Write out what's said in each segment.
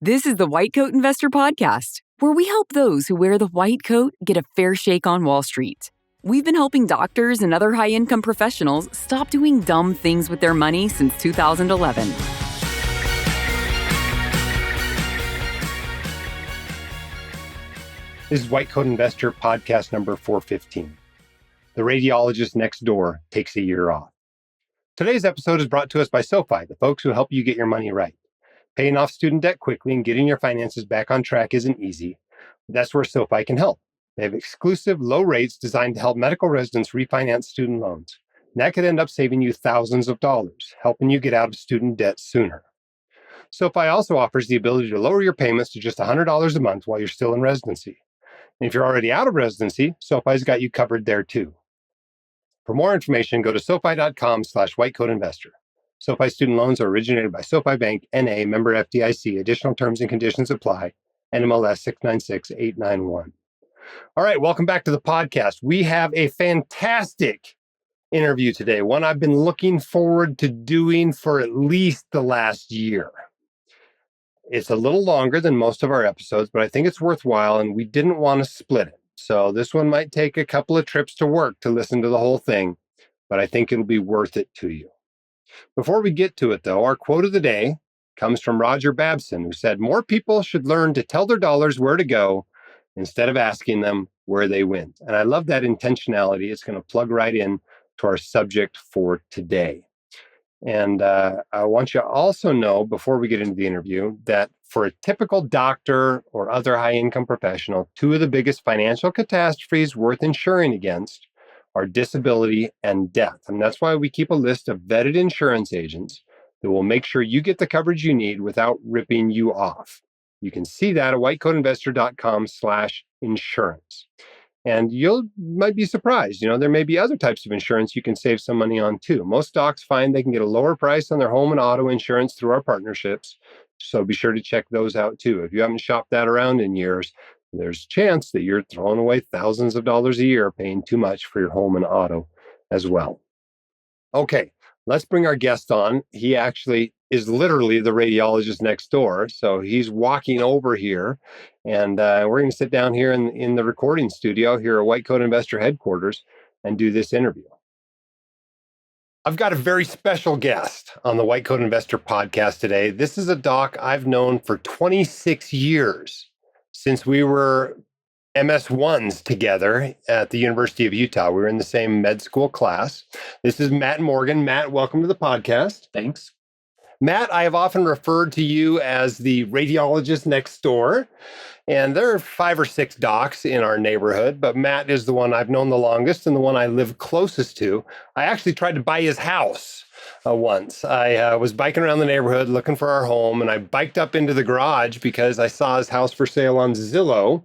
This is the White Coat Investor Podcast, where we help those who wear the white coat get a fair shake on Wall Street. We've been helping doctors and other high-income professionals stop doing dumb things with their money since 2011. This is White Coat Investor Podcast number 415. The radiologist next door takes a year off. Today's episode is brought to us by SoFi, the folks who help you get your money right. Paying off student debt quickly and getting your finances back on track isn't easy. That's where SoFi can help. They have exclusive low rates designed to help medical residents refinance student loans. And that could end up saving you thousands of dollars, helping you get out of student debt sooner. SoFi also offers the ability to lower your payments to just $100 a month while you're still in residency. And if you're already out of residency, SoFi's got you covered there too. For more information, go to SoFi.com/whitecoatinvestor. SoFi student loans are originated by SoFi Bank, N.A., member FDIC. Additional terms and conditions apply. NMLS 696891. All right, welcome back to the podcast. We have a fantastic interview today, one I've been looking forward to doing for at least the last year. It's a little longer than most of our episodes, but I think it's worthwhile, and we didn't want to split it. So this one might take a couple of trips to work to listen to the whole thing, but I think it'll be worth it to you. Before we get to it, though, our quote of the day comes from Roger Babson, who said, "More people should learn to tell their dollars where to go instead of asking them where they went." And I love that intentionality. It's going to plug right in to our subject for today. And I want you to also know, before we get into the interview, that for a typical doctor or other high-income professional, two of the biggest financial catastrophes worth insuring against are disability and death. And that's why we keep a list of vetted insurance agents that will make sure you get the coverage you need without ripping you off. You can see that at whitecoatinvestor.com/insurance. And you might be surprised. There may be other types of insurance you can save some money on too. Most docs find they can get a lower price on their home and auto insurance through our partnerships. So be sure to check those out too. If you haven't shopped that around in years, there's a chance that you're throwing away thousands of dollars a year paying too much for your home and auto as well. Okay, let's bring our guest on. He actually is literally the radiologist next door. So he's walking over here, and we're going to sit down here in the recording studio here at White Coat Investor headquarters and do this interview. I've got a very special guest on the White Coat Investor podcast today. This is a doc I've known for 26 years. Since we were MS1s together at the University of Utah. We were in the same med school class. This is Matt Morgan. Matt, welcome to the podcast. Thanks. Matt, I have often referred to you as the radiologist next door. And there are 5 or 6 docs in our neighborhood, but Matt is the one I've known the longest and the one I live closest to. I actually tried to buy his house once. I was biking around the neighborhood looking for our home, and I biked up into the garage because I saw his house for sale on Zillow.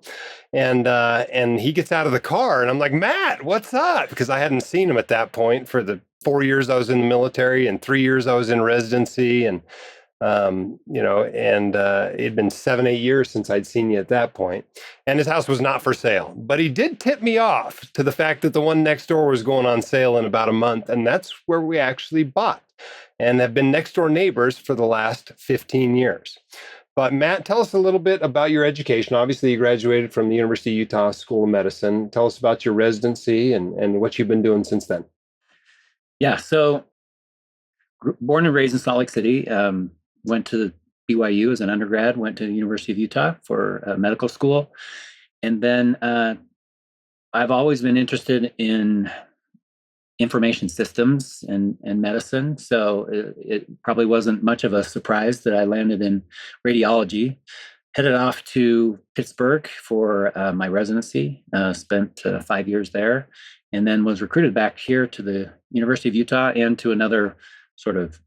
And he gets out of the car, and I'm like, "Matt, what's up?" Because I hadn't seen him at that point for the 4 years I was in the military and 3 years I was in residency, and it'd been 7-8 years since I'd seen you at that point. And his house was not for sale, but he did tip me off to the fact that the one next door was going on sale in about a month, and that's where we actually bought and have been next door neighbors for the last 15 years. But Matt, tell us a little bit about your education. Obviously, you graduated from the University of Utah School of Medicine. Tell us about your residency and what you've been doing since then. Yeah, so born and raised in Salt Lake City, went to BYU as an undergrad, went to the University of Utah for medical school. And then I've always been interested in information systems and medicine. So it probably wasn't much of a surprise that I landed in radiology. Headed off to Pittsburgh for my residency, spent 5 years there, and then was recruited back here to the University of Utah and to another sort of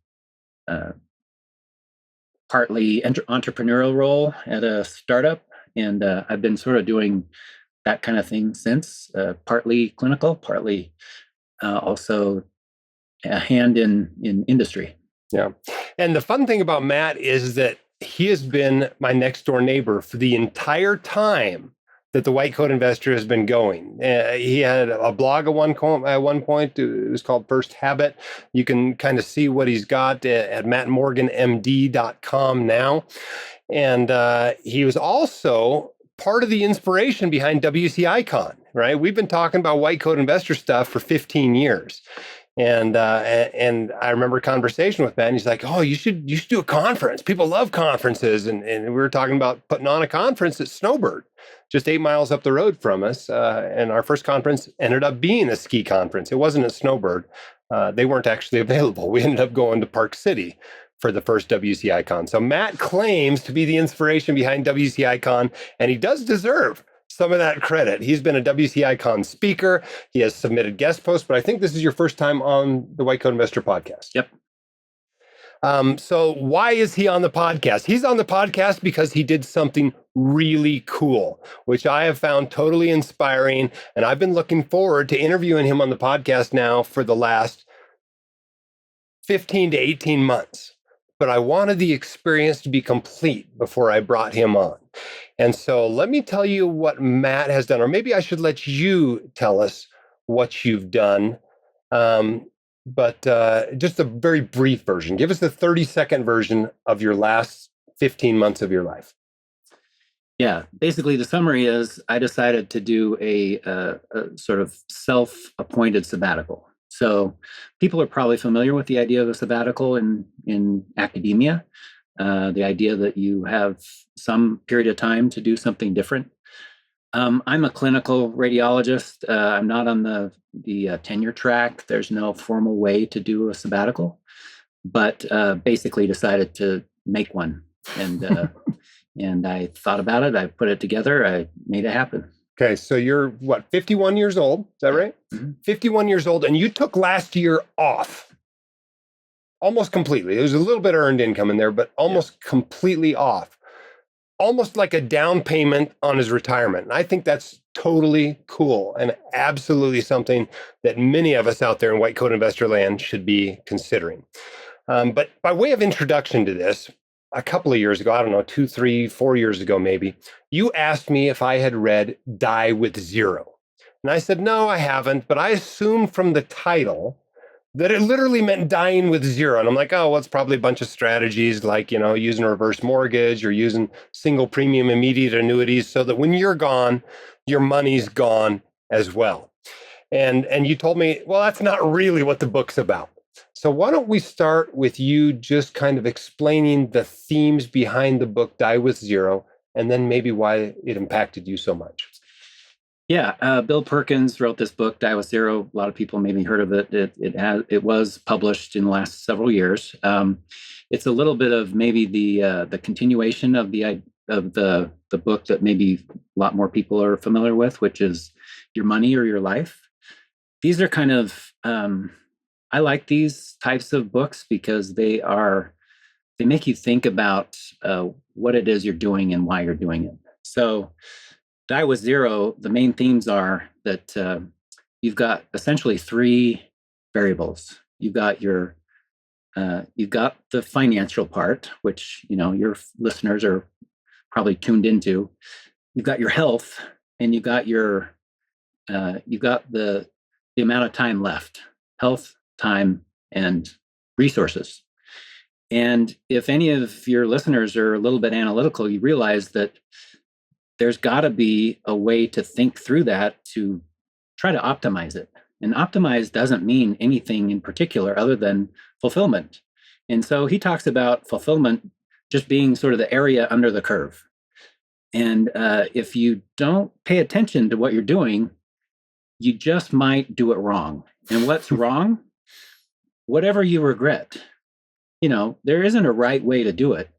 partly entrepreneurial role at a startup. And I've been sort of doing that kind of thing since, partly clinical, partly also a hand in industry. Yeah. And the fun thing about Matt is that he has been my next door neighbor for the entire time that the White Coat Investor has been going. He had a blog at one point. It was called First Habit. You can kind of see what he's got at mattmorganmd.com now. And he was also part of the inspiration behind WCI Con, right? We've been talking about white coat investor stuff for 15 years. And I remember a conversation with Ben. He's like, "Oh, you should do a conference. People love conferences." And we were talking about putting on a conference at Snowbird, just 8 miles up the road from us. And our first conference ended up being a ski conference. It wasn't at Snowbird. They weren't actually available. We ended up going to Park City for the first WCI Con. So Matt claims to be the inspiration behind WCI Con, and he does deserve some of that credit. He's been a WCI Con speaker. He has submitted guest posts, but I think this is your first time on the White Coat Investor podcast. Yep. So why is he on the podcast? He's on the podcast because he did something really cool, which I have found totally inspiring. And I've been looking forward to interviewing him on the podcast now for the last 15 to 18 months. But I wanted the experience to be complete before I brought him on. And so let me tell you what Matt has done, or maybe I should let you tell us what you've done. But just a very brief version. Give us the 30-second version of your last 15 months of your life. Yeah, basically the summary is I decided to do a sort of self-appointed sabbatical. So people are probably familiar with the idea of a sabbatical in academia, the idea that you have some period of time to do something different. I'm a clinical radiologist. I'm not on the tenure track. There's no formal way to do a sabbatical, but basically decided to make one. And and I thought about it. I put it together. I made it happen. Okay, so you're, 51 years old? Is that right? Mm-hmm. 51 years old, and you took last year off almost completely. There was a little bit of earned income in there, but almost completely off. Almost like a down payment on his retirement. And I think that's totally cool and absolutely something that many of us out there in white coat investor land should be considering. But by way of introduction to this, a couple of years ago, I don't know, 2, 3, 4 years ago, maybe, you asked me if I had read Die with Zero. And I said, no, I haven't, but I assumed from the title that it literally meant dying with zero. And I'm like, oh, well, it's probably a bunch of strategies like, using a reverse mortgage or using single premium immediate annuities so that when you're gone, your money's gone as well. And you told me, well, that's not really what the book's about. So why don't we start with you just kind of explaining the themes behind the book, Die with Zero, and then maybe why it impacted you so much. Yeah, Bill Perkins wrote this book, Die with Zero. A lot of people maybe heard of it. It was published in the last several years. It's a little bit of maybe the continuation of the book that maybe a lot more people are familiar with, which is Your Money or Your Life. These are kind of I like these types of books because they make you think about what it is you're doing and why you're doing it. So Die with Zero, the main themes are that you've got essentially 3 variables. You've got the financial part, which your listeners are probably tuned into. You've got your health, and you've got the amount of time left. Health, time, and resources. And if any of your listeners are a little bit analytical, you realize that there's got to be a way to think through that to try to optimize it. And optimize doesn't mean anything in particular other than fulfillment. And so he talks about fulfillment just being sort of the area under the curve. And if you don't pay attention to what you're doing, you just might do it wrong. And what's wrong? Whatever you regret. There isn't a right way to do it.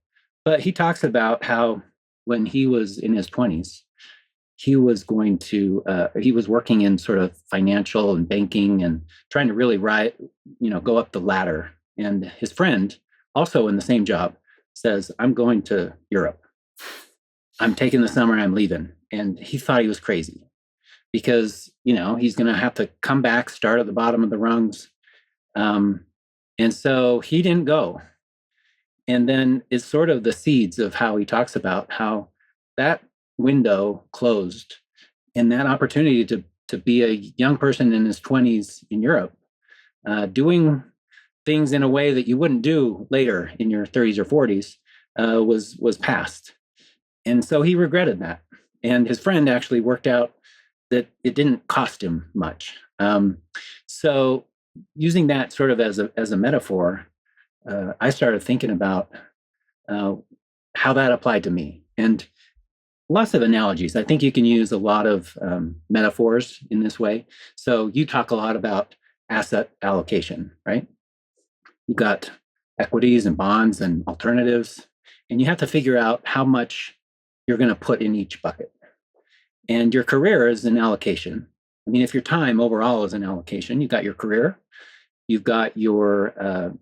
But he talks about how when he was in his 20s, he was working in sort of financial and banking and trying to really go up the ladder. And his friend, also in the same job, says, I'm going to Europe. I'm taking the summer, I'm leaving. And he thought he was crazy because, he's going to have to come back, start at the bottom of the rungs. And so he didn't go. And then it's sort of the seeds of how he talks about how that window closed and that opportunity to be a young person in his 20s in Europe, doing things in a way that you wouldn't do later in your 30s or 40s, was passed. And so he regretted that. And his friend actually worked out that it didn't cost him much. So using that sort of as a metaphor, I started thinking about how that applied to me. And lots of analogies. I think you can use a lot of metaphors in this way. So you talk a lot about asset allocation, right? You've got equities and bonds and alternatives, and you have to figure out how much you're going to put in each bucket. And your career is an allocation. I mean, if your time overall is an allocation, you've got your career, you've got your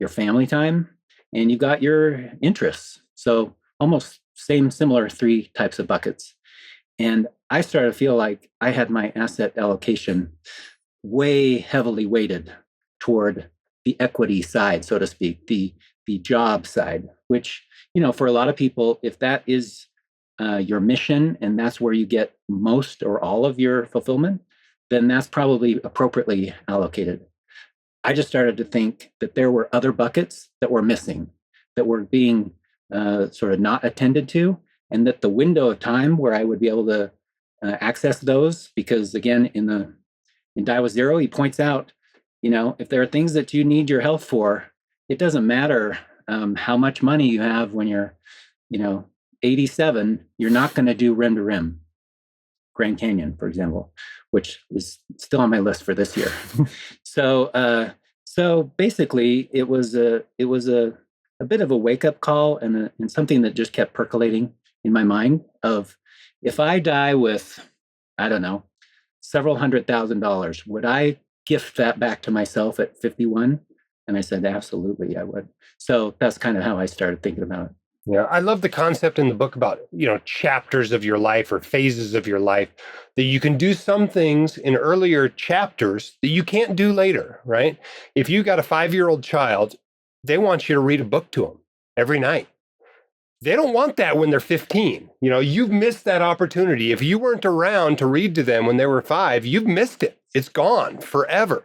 family time, and you've got your interests. So almost similar three types of buckets. And I started to feel like I had my asset allocation way heavily weighted toward the equity side, so to speak, the job side, which, for a lot of people, if that is your mission and that's where you get most or all of your fulfillment, then that's probably appropriately allocated. I just started to think that there were other buckets that were missing, that were being sort of not attended to, and that the window of time where I would be able to access those, because again, in Die with Zero, he points out, if there are things that you need your health for, it doesn't matter how much money you have when you're, 87, you're not going to do rim to rim. Grand Canyon, for example, which is still on my list for this year. So basically, it was a bit of a wake up call and something that just kept percolating in my mind of, if I die with, I don't know, several $100,000, would I gift that back to myself at 51? And I said, absolutely, I would. So that's kind of how I started thinking about it. Yeah, I love the concept in the book about, chapters of your life or phases of your life, that you can do some things in earlier chapters that you can't do later, right? If you got a 5-year-old child, they want you to read a book to them every night. They don't want that when they're 15. You've missed that opportunity. If you weren't around to read to them when they were 5, you've missed it. It's gone forever.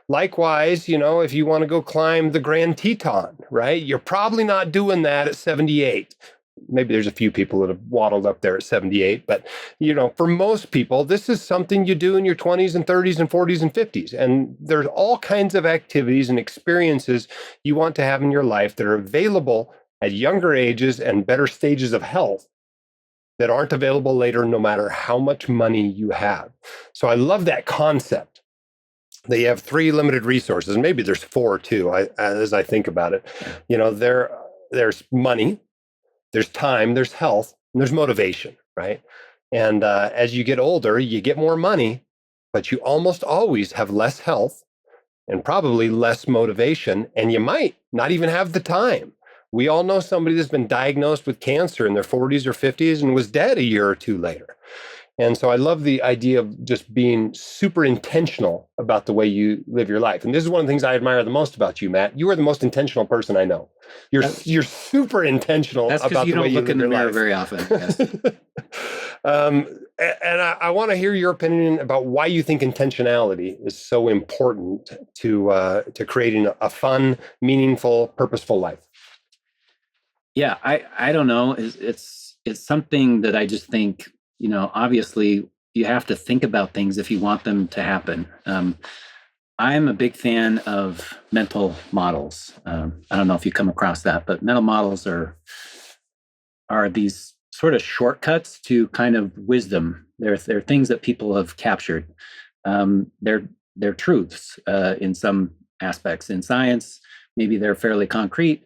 Likewise, if you want to go climb the Grand Teton, right? You're probably not doing that at 78. Maybe there's a few people that have waddled up there at 78, but for most people, this is something you do in your 20s and 30s and 40s and 50s. And there's all kinds of activities and experiences you want to have in your life that are available at younger ages and better stages of health that aren't available later, no matter how much money you have. So I love that concept. They have 3 limited resources, and maybe there's 4 too, as I think about it. There's money, there's time, there's health, and there's motivation, right? And as you get older, you get more money, but you almost always have less health and probably less motivation, and you might not even have the time. We all know somebody that's been diagnosed with cancer in their 40s or 50s and was dead a year or 2 later. And so I love the idea of just being super intentional about the way you live your life. And this is one of the things I admire the most about you, Matt. You are the most intentional person I know. You're super intentional about the way you live your life. That's because you don't look in the mirror very often. Yes. And I want to hear your opinion about why you think intentionality is so important to creating a fun, meaningful, purposeful life. Yeah, I don't know. It's something that I just think, obviously you have to think about things if you want them to happen. I'm a big fan of mental models. I don't know if you come across that, but mental models are these sort of shortcuts to kind of wisdom. They're things that people have captured. They're truths in some aspects. In science, maybe they're fairly concrete.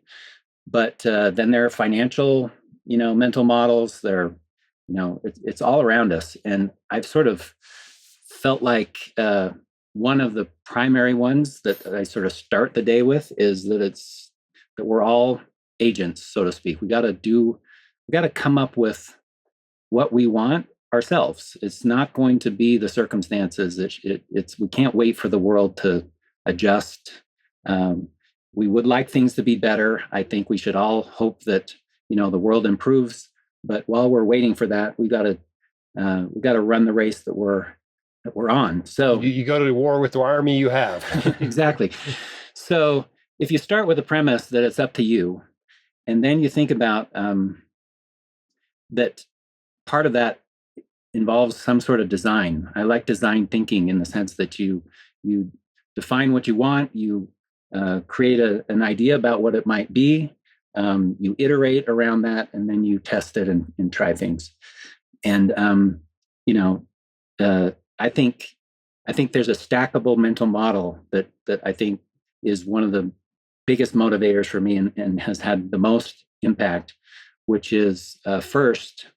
But then there are financial, mental models. They're, it's all around us. And I've sort of felt like one of the primary ones that I sort of start the day with is that we're all agents, so to speak. We got to come up with what we want ourselves. It's not going to be the circumstances. We can't wait for the world to adjust. We would like things to be better. I think we should all hope that, the world improves. But while we're waiting for that, we got to run the race that we're on. So you go to war with the army you have. Exactly. So if you start with the premise that it's up to you, And then you think about that part of that involves some sort of design. I like design thinking in the sense that you define what you want, you create an idea about what it might be, you iterate around that, and then you test it and try things. And I think there's a stackable mental model that I think is one of the biggest motivators for me and has had the most impact, which is first,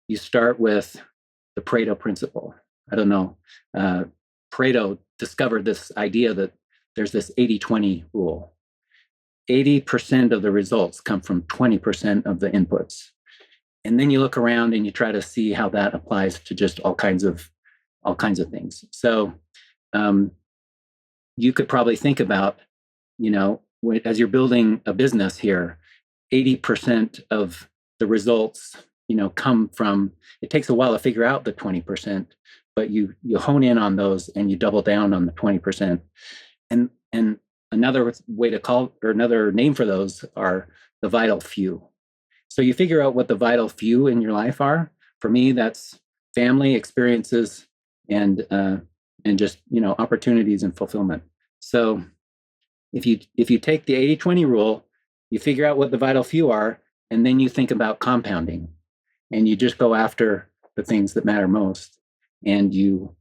you start with the Pareto principle. I don't know. Pareto discovered this idea that there's this 80-20 rule. 80% of the results come from 20% of the inputs. And then you look around and you try to see how that applies to just all kinds of things. So you could probably think about, as you're building a business here, 80% of the results, come from, it takes a while to figure out the 20%, but you hone in on those and you double down on the 20%. And another way to call, or another name for those, are the vital few. So you figure out what the vital few in your life are. For me, that's family, experiences, and just opportunities and fulfillment. So if you take the 80-20 rule, you figure out what the vital few are, and then you think about compounding, and you just go after the things that matter most, and you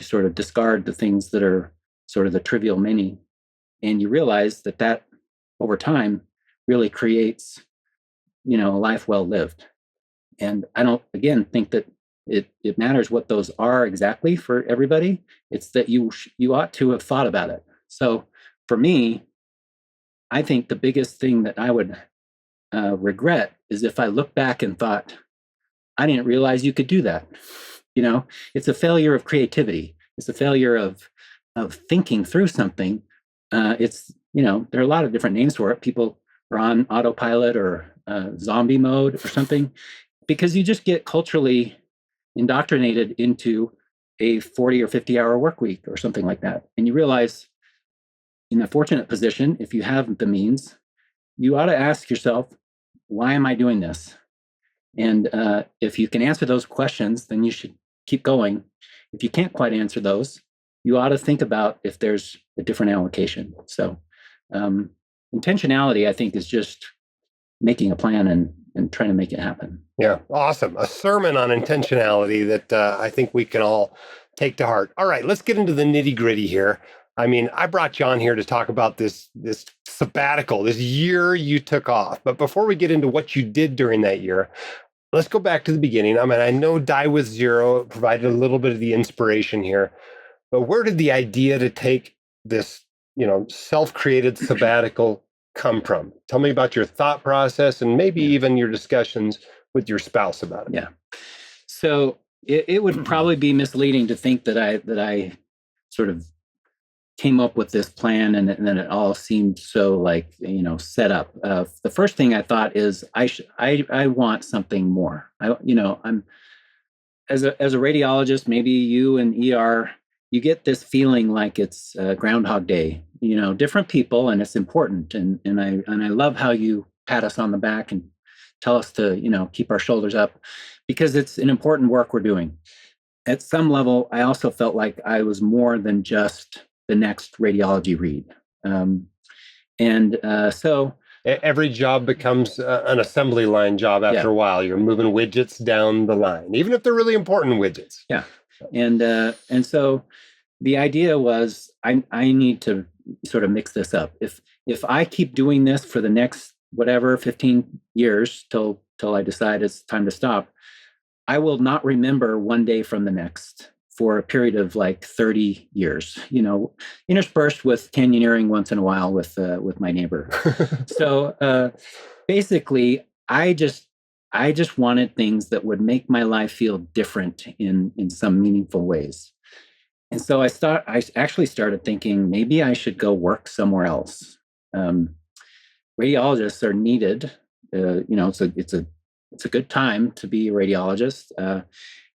sort of discard the things that are sort of the trivial many, and you realize that over time really creates a life well lived. And I don't, again, think that it matters what those are exactly for everybody. It's that you ought to have thought about it. So for me, I think the biggest thing that I would regret is if I look back and thought, I didn't realize you could do that. It's a failure of creativity. It's a failure of thinking through something. There are a lot of different names for it. People are on autopilot or zombie mode or something, because you just get culturally indoctrinated into a 40 or 50 hour work week or something like that. And you realize, in a fortunate position, if you have the means, you ought to ask yourself, why am I doing this? And if you can answer those questions, then you should keep going. If you can't quite answer those, you ought to think about if there's a different allocation. So intentionality, I think, is just making a plan and trying to make it happen. Yeah, awesome. A sermon on intentionality that I think we can all take to heart. All right, let's get into the nitty gritty here. I mean, I brought you on here to talk about this sabbatical, this year you took off. But before we get into what you did during that year, let's go back to the beginning. I mean, I know Die with Zero provided a little bit of the inspiration here, but where did the idea to take this, self-created sabbatical come from? Tell me about your thought process and maybe even your discussions with your spouse about it. Yeah. So it would probably be misleading to think that I sort of came up with this plan and then it all seemed so set up. The first thing I thought is I want something more. I'm as a radiologist, maybe you and ER, you get this feeling like it's Groundhog Day. Different people, and it's important. And I love how you pat us on the back and tell us to keep our shoulders up, because it's an important work we're doing. At some level, I also felt like I was more than just the next radiology read. So every job becomes an assembly line job after a while. You're moving widgets down the line, even if they're really important widgets. Yeah. And so the idea was I need to sort of mix this up. If I keep doing this for the next 15 years till I decide it's time to stop, I will not remember one day from the next for a period of 30 years, interspersed with canyoneering once in a while with my neighbor. So basically, I just wanted things that would make my life feel different in some meaningful ways. And so I actually started thinking maybe I should go work somewhere else. Radiologists are needed. It's a good time to be a radiologist.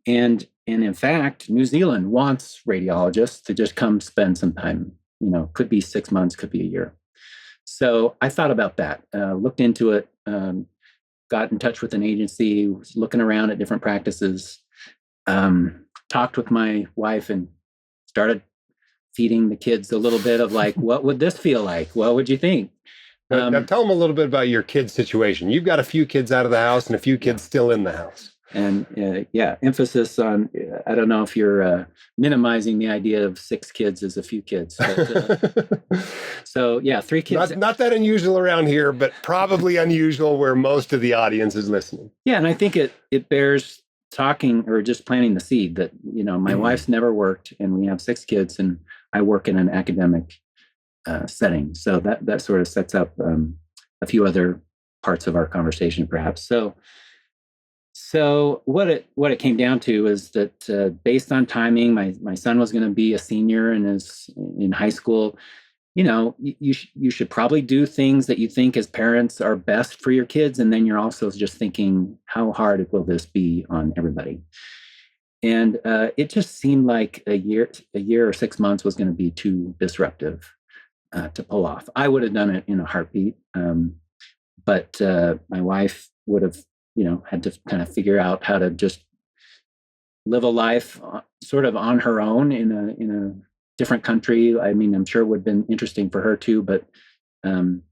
And in fact, New Zealand wants radiologists to just come spend some time. Could be 6 months, could be a year. So I thought about that, looked into it, got in touch with an agency, was looking around at different practices, talked with my wife and started feeding the kids a little bit of like, what would this feel like? What would you think? Now tell them a little bit about your kids' situation. You've got a few kids out of the house and a few kids still in the house. And emphasis on, I don't know if you're minimizing the idea of 6 kids as a few kids. But, so 3 kids. Not that unusual around here, but probably unusual where most of the audience is listening. Yeah, and I think it bears talking or just planting the seed that, my wife's never worked and we have 6 kids and I work in an academic setting. So that sort of sets up a few other parts of our conversation, perhaps. So what it came down to is that based on timing, my son was going to be a senior and is in high school. You should probably do things that you think as parents are best for your kids, and then you're also just thinking, how hard will this be on everybody? And it just seemed like a year or 6 months was going to be too disruptive to pull off. I would have done it in a heartbeat, but my wife would have, had to kind of figure out how to just live a life sort of on her own in a different country. I mean, I'm sure it would have been interesting for her too, but the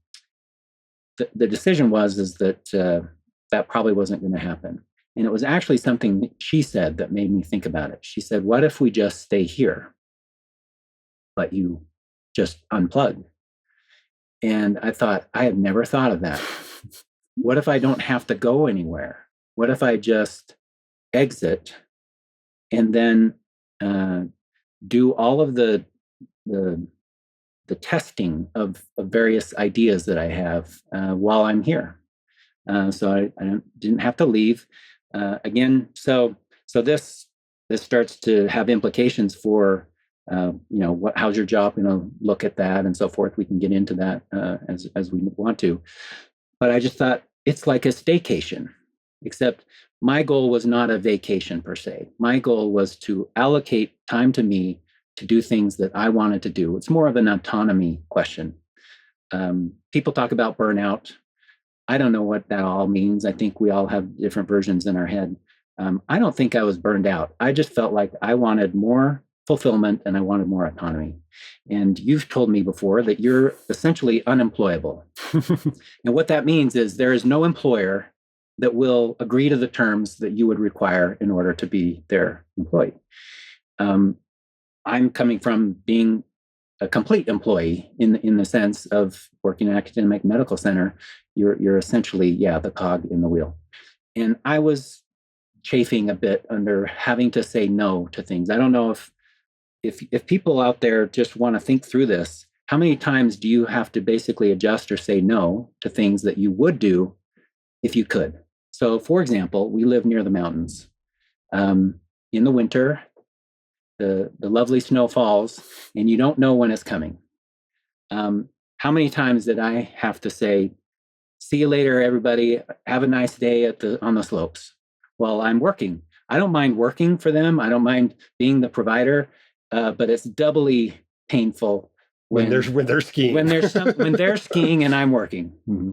decision was that that probably wasn't going to happen. And it was actually something she said that made me think about it. She said, what if we just stay here, but you just unplug? And I thought, I have never thought of that. What if I don't have to go anywhere? What if I just exit and then do all of the testing of various ideas that I have while I'm here? So I didn't have to leave. Again, so this starts to have implications for how's your job going to look at that and so forth. We can get into that as we want to. But I just thought it's like a staycation, except my goal was not a vacation per se. My goal was to allocate time to me to do things that I wanted to do. It's more of an autonomy question. People talk about burnout. I don't know what that all means. I think we all have different versions in our head. I don't think I was burned out. I just felt like I wanted more fulfillment and I wanted more autonomy. And you've told me before that you're essentially unemployable. And what that means is there is no employer that will agree to the terms that you would require in order to be their employee. I'm coming from being a complete employee in the sense of working in an academic medical center. You're essentially, the cog in the wheel. And I was chafing a bit under having to say no to things. I don't know if people out there just want to think through this, how many times do you have to basically adjust or say no to things that you would do if you could? So, for example, we live near the mountains. In the winter, the lovely snow falls, and you don't know when it's coming. How many times did I have to say, "See you later, everybody. Have a nice day on the slopes," while I'm working? I don't mind working for them. I don't mind being the provider. But it's doubly painful when they're skiing. when they're skiing and I'm working. Mm-hmm.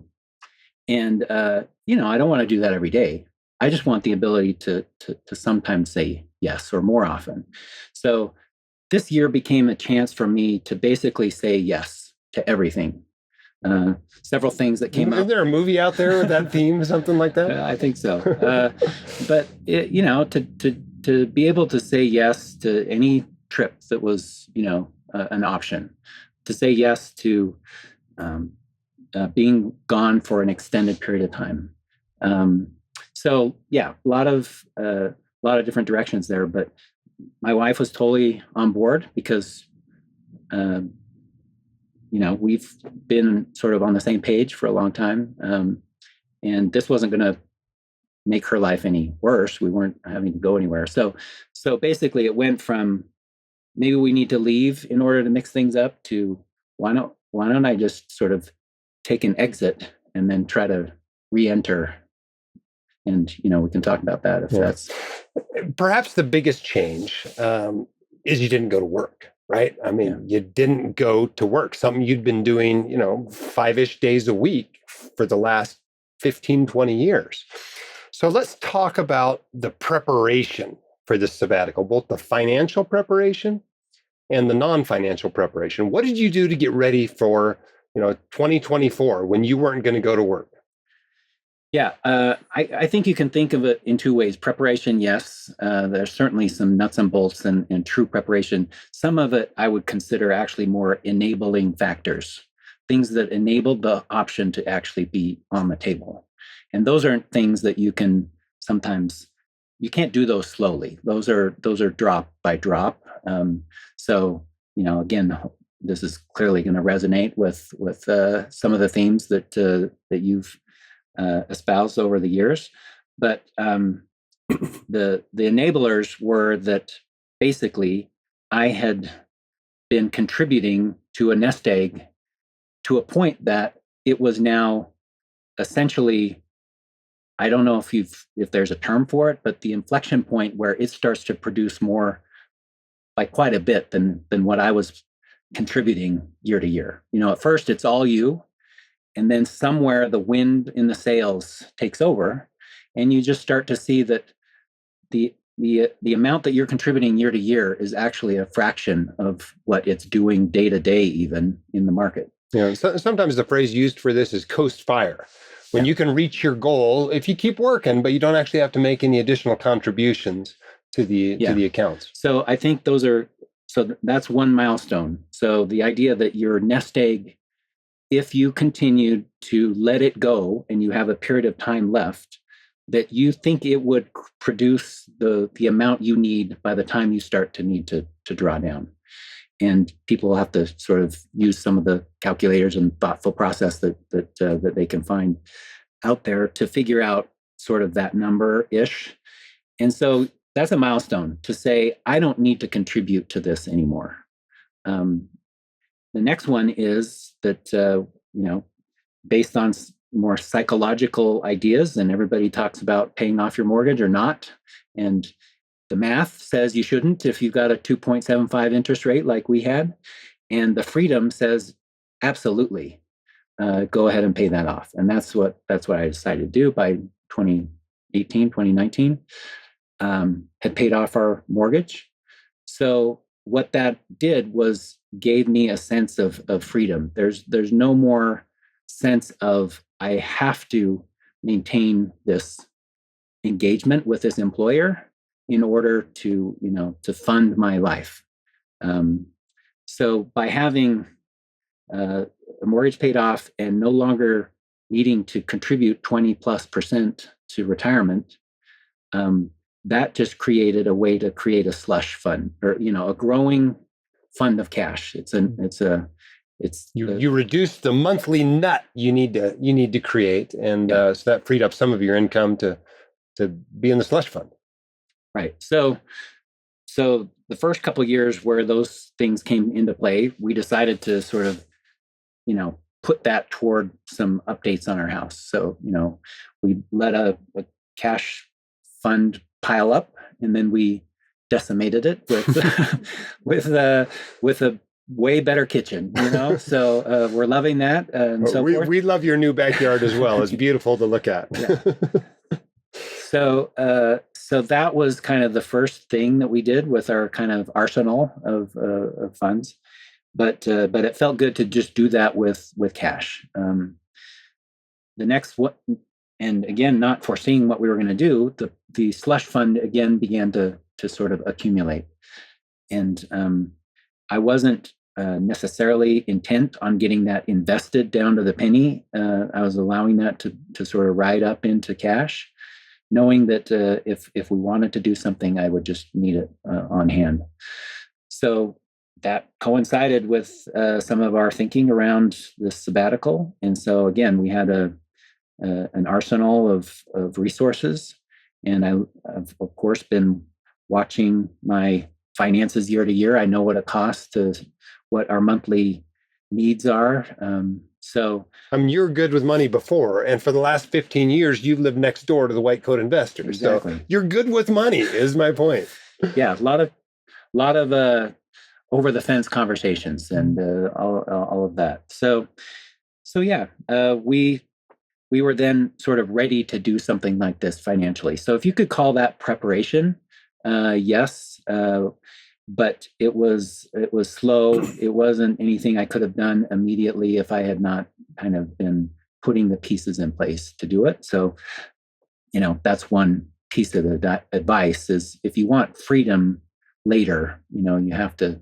And I don't want to do that every day. I just want the ability to sometimes say yes or more often. So this year became a chance for me to basically say yes to everything. Several things that came up. Is there a movie out there with that theme, something like that? I think so. But to be able to say yes to any trip that was, an option, to say yes to being gone for an extended period of time. So a lot of different directions there. But my wife was totally on board because, we've been sort of on the same page for a long time, and this wasn't going to make her life any worse. We weren't having to go anywhere. So basically, it went from maybe we need to leave in order to mix things up to why don't I just sort of take an exit and then try to re-enter. And, we can talk about that if that's... Perhaps the biggest change is you didn't go to work, right? I mean, you didn't go to work, something you'd been doing, 5-ish days a week for the last 15, 20 years. So let's talk about the preparation for this sabbatical, both the financial preparation and the non-financial preparation. What did you do to get ready for 2024 when you weren't going to go to work? Yeah, I think you can think of it in two ways. Preparation, yes. There's certainly some nuts and bolts and true preparation. Some of it I would consider actually more enabling factors, things that enabled the option to actually be on the table. And those aren't things that you can't do those slowly. Those are drop by drop. So, again, this is clearly going to resonate with some of the themes that you've espoused over the years. But the enablers were that basically I had been contributing to a nest egg to a point that it was now essentially, I don't know if there's a term for it, but the inflection point where it starts to produce more, like quite a bit than what I was contributing year to year. At first it's all you, and then somewhere the wind in the sails takes over, and you just start to see that the amount that you're contributing year to year is actually a fraction of what it's doing day to day, even in the market. Sometimes the phrase used for this is coast fire. When you can reach your goal, if you keep working, but you don't actually have to make any additional contributions to the accounts. So I think that's one milestone. So the idea that your nest egg, if you continue to let it go and you have a period of time left, that you think it would produce the amount you need by the time you start to need to draw down. And people will have to sort of use some of the calculators and thoughtful process that they can find out there to figure out sort of that number-ish. And so that's a milestone to say, I don't need to contribute to this anymore. The next one is that, based on more psychological ideas, and everybody talks about paying off your mortgage or not. And the math says you shouldn't if you've got a 2.75 interest rate like we had. And the freedom says, absolutely, go ahead and pay that off. And that's what I decided to do by 2018, 2019, had paid off our mortgage. So what that did was gave me a sense of freedom. There's no more sense of I have to maintain this engagement with this employer in order to fund my life. So by having a mortgage paid off and no longer needing to contribute 20+% to retirement, that just created a way to create a slush fund, or a growing fund of cash. You reduce the monthly nut you need to create, and so that freed up some of your income to be in the slush fund. Right. So the first couple of years where those things came into play, we decided to sort of, put that toward some updates on our house. So, we let a cash fund pile up, and then we decimated it with with a way better kitchen, So we're loving that. And so we love your new backyard as well. It's beautiful to look at. Yeah. So that was kind of the first thing that we did with our kind of arsenal of funds, but it felt good to just do that with cash. The next and again, not foreseeing what we were going to do, the slush fund again began to sort of accumulate, and I wasn't necessarily intent on getting that invested down to the penny. I was allowing that to sort of ride up into cash, knowing that if we wanted to do something, I would just need it on hand. So that coincided with some of our thinking around the sabbatical. And so again, we had an arsenal of resources. And I've, of course, been watching my finances year to year. I know what it costs to what our monthly needs are. You're good with money before, and for the last 15 years, you've lived next door to the white coat investors. Exactly. So you're good with money, is my point. Yeah, a lot of over the fence conversations and all of that. So yeah, we we were then sort of ready to do something like this financially. So if you could call that preparation, yes, but it was slow. It wasn't anything I could have done immediately if I had not kind of been putting the pieces in place to do it. So, that's one piece of the advice is if you want freedom later, you have to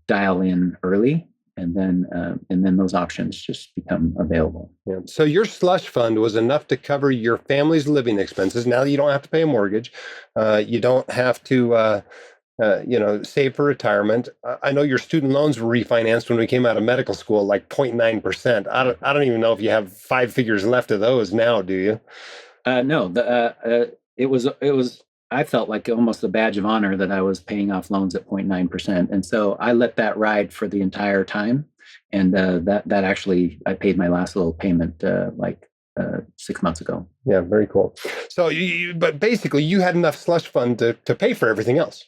dial in early, and then those options just become available. Yeah. So your slush fund was enough to cover your family's living expenses. Now you don't have to pay a mortgage. You don't have to, save for retirement. I know your student loans were refinanced when we came out of medical school, like 0.9%. I don't even know if you have 5 figures left of those now, do you? No, it was. I felt like almost a badge of honor that I was paying off loans at 0.9%, and so I let that ride for the entire time. And that actually, I paid my last little payment 6 months ago. Yeah, very cool. So, but basically, you had enough slush fund to pay for everything else.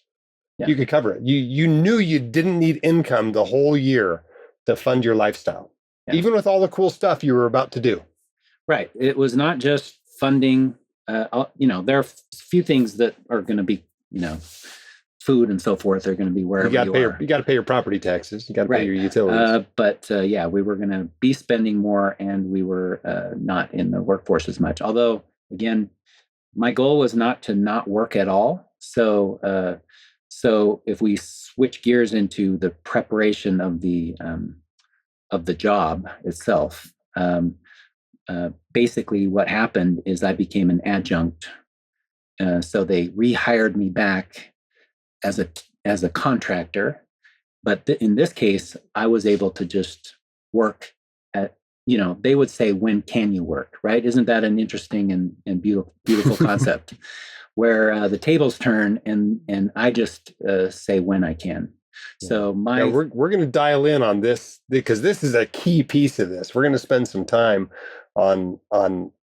Yeah. You could cover it. You knew you didn't need income the whole year to fund your lifestyle, even with all the cool stuff you were about to do. Right. It was not just funding. There are a few things that are going to be, food and so forth are going to be wherever you are. You got to pay your property taxes. You got to pay your utilities. But we were going to be spending more, and we were not in the workforce as much. Although, again, my goal was not to not work at all. So if we switch gears into the preparation of the job itself, basically what happened is I became an adjunct. So they rehired me back as a contractor. But in this case, I was able to just work at, they would say, when can you work, right? Isn't that an interesting and beautiful concept where the tables turn and I just say when I can. So we're going to dial in on this because this is a key piece of this. We're going to spend some time on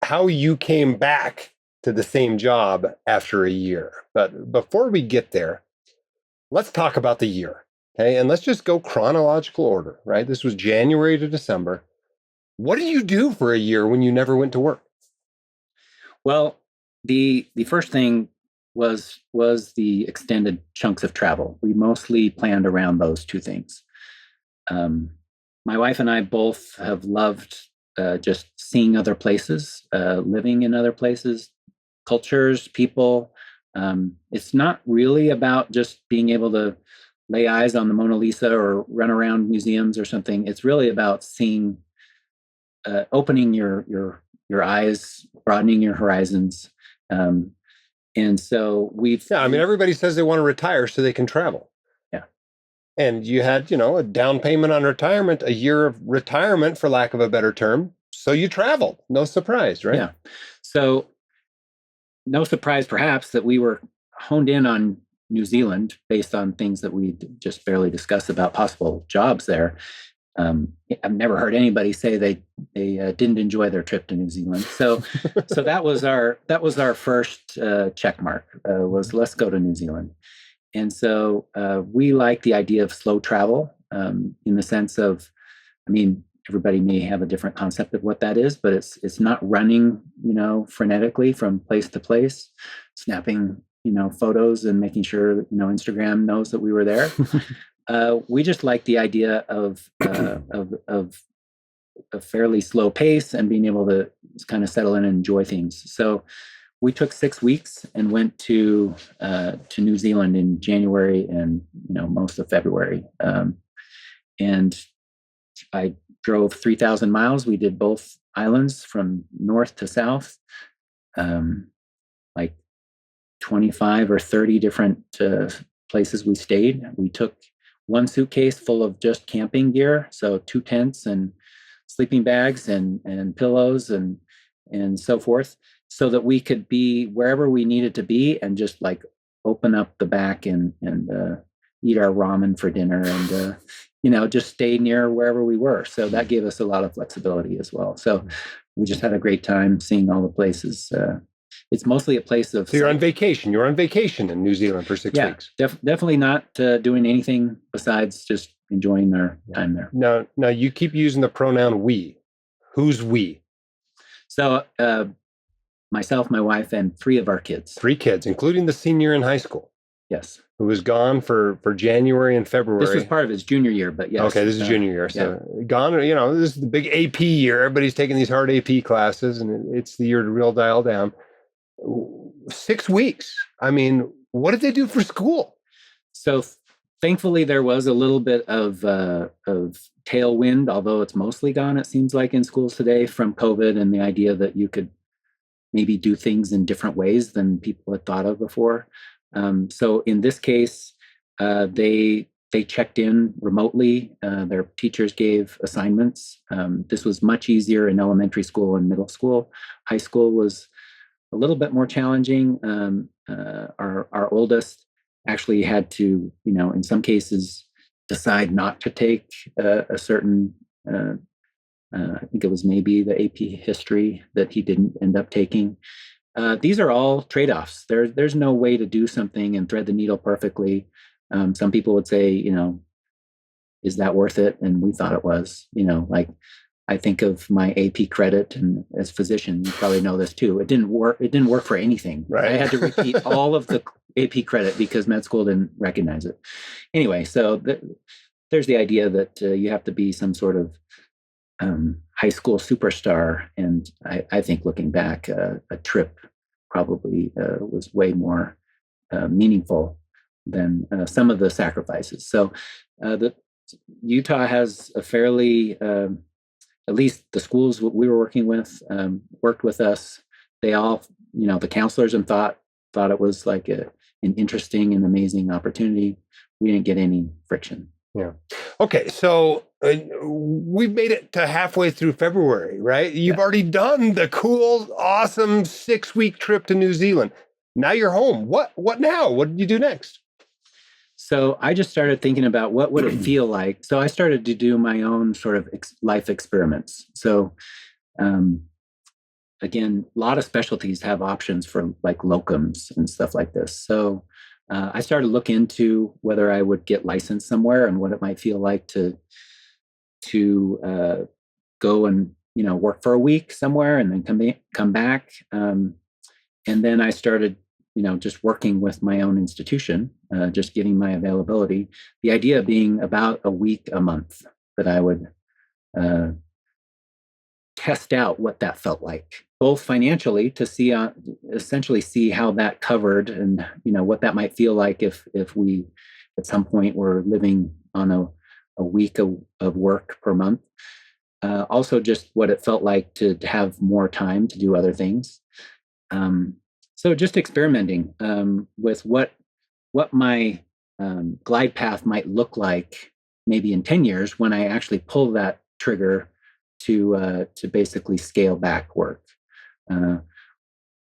how you came back to the same job after a year. But before we get there, let's talk about the year. Okay. And let's just go chronological order, right? This was January to December. What did you do for a year when you never went to work? Well, the first thing was the extended chunks of travel. We mostly planned around those two things. My wife and I both have loved just seeing other places, living in other places, cultures, people. It's not really about just being able to lay eyes on the Mona Lisa or run around museums or something. It's really about seeing, opening your eyes, broadening your horizons. And so everybody says they want to retire so they can travel. Yeah. And you had, a down payment on retirement, a year of retirement, for lack of a better term. So you traveled. No surprise, right? Yeah. So no surprise, perhaps, that we were honed in on New Zealand based on things that we just barely discussed about possible jobs there. I've never heard anybody say they didn't enjoy their trip to New Zealand. So that was our first check mark, was let's go to New Zealand. And so we like the idea of slow travel, in the sense of, everybody may have a different concept of what that is, but it's not running, frenetically from place to place, snapping, photos and making sure, Instagram knows that we were there. We just like the idea of a fairly slow pace and being able to kind of settle in and enjoy things. So we took 6 weeks and went to New Zealand in January and most of February. And I drove 3,000 miles. We did both islands from north to south, like 25 or 30 different places we stayed. We took one suitcase full of just camping gear, so 2 tents and sleeping bags and pillows and so forth, so that we could be wherever we needed to be and just like open up the back and eat our ramen for dinner and just stay near wherever we were. So that gave us a lot of flexibility as well. So we just had a great time seeing all the places. It's mostly a place of... So you're on vacation. You're on vacation in New Zealand for 6 weeks. Definitely not doing anything besides just enjoying our time there. Now you keep using the pronoun we. Who's we? So myself, my wife, and 3 of our kids. 3 kids, including the senior in high school. Yes. Who was gone for January and February. This was part of his junior year, but yes. Okay, this is junior year. So gone, this is the big AP year. Everybody's taking these hard AP classes, and it's the year to real dial down. 6 weeks. I mean, what did they do for school? So thankfully, there was a little bit of tailwind, although it's mostly gone, it seems like, in schools today from COVID and the idea that you could maybe do things in different ways than people had thought of before. So in this case, they checked in remotely. Their teachers gave assignments. This was much easier in elementary school and middle school. High school was a little bit more challenging. Our oldest actually had to, in some cases, decide not to take a certain, I think it was maybe the AP history that he didn't end up taking. These are all trade-offs. There's no way to do something and thread the needle perfectly. Some people would say, is that worth it? And we thought it was, like I think of my AP credit, and as a physician, you probably know this too. It didn't work. It didn't work for anything. Right. I had to repeat all of the AP credit because med school didn't recognize it. Anyway, so there's the idea that you have to be some sort of high school superstar. And I think looking back, a trip probably was way more meaningful than some of the sacrifices. So Utah has a fairly, at least the schools we were working with worked with us. They all, the counselors and thought it was like an interesting and amazing opportunity. We didn't get any friction. Yeah. Okay. So we've made it to halfway through February, right? You've already done the cool, awesome 6-week trip to New Zealand. Now you're home. What now? What did you do next? So I just started thinking about what would it feel like. So I started to do my own sort of life experiments. So again, a lot of specialties have options for like locums and stuff like this. So I started to look into whether I would get licensed somewhere and what it might feel like to go and work for a week somewhere and then come back. And then I started just working with my own institution, just giving my availability. The idea being about a week a month that I would test out what that felt like, both financially to see, essentially see how that covered and, what that might feel like if we at some point were living on a week of work per month. Also just what it felt like to have more time to do other things. So just experimenting with what my glide path might look like maybe in 10 years when I actually pull that trigger to basically scale back work.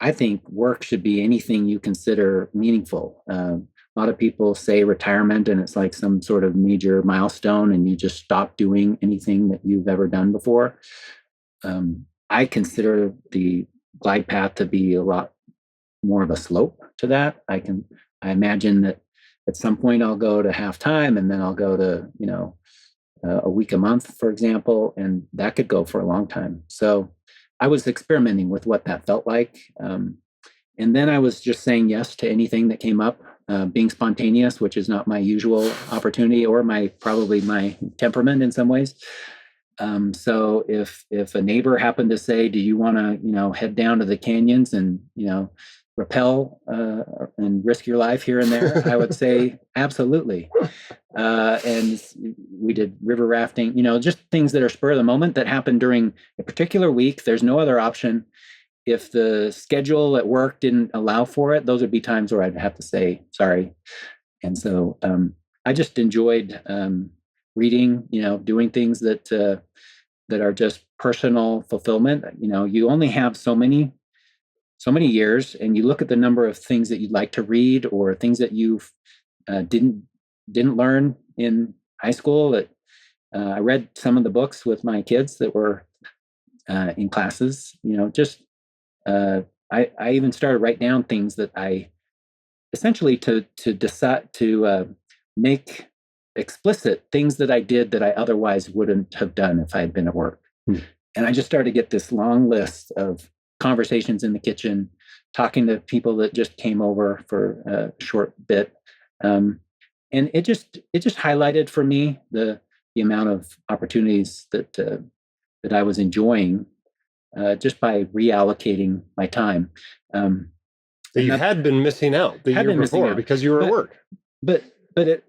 I think work should be anything you consider meaningful. A lot of people say retirement and it's like some sort of major milestone and you just stop doing anything that you've ever done before. I consider the glide path to be a lot more of a slope to that. I imagine that at some point I'll go to half time and then I'll go to, a week a month, for example, and that could go for a long time. So I was experimenting with what that felt like. And then I was just saying yes to anything that came up, being spontaneous, which is not my usual opportunity or probably my temperament in some ways. So if a neighbor happened to say, do you want to, head down to the canyons and, rappel and risk your life here and there, I would say absolutely. And we did river rafting, just things that are spur of the moment that happen during a particular week. There's no other option. If the schedule at work didn't allow for it, those would be times where I'd have to say sorry. And so I just enjoyed reading, doing things that are just personal fulfillment. You only have so many years, and you look at the number of things that you'd like to read or things that you didn't learn in high school. That I read some of the books with my kids that were in classes. I even started to write down things that I essentially to decide to make explicit things that I did that I otherwise wouldn't have done if I had been at work. And I just started to get this long list of conversations in the kitchen, talking to people that just came over for a short bit. And it just highlighted for me the amount of opportunities that I was enjoying just by reallocating my time. That you had been missing out the year before because you were at work. But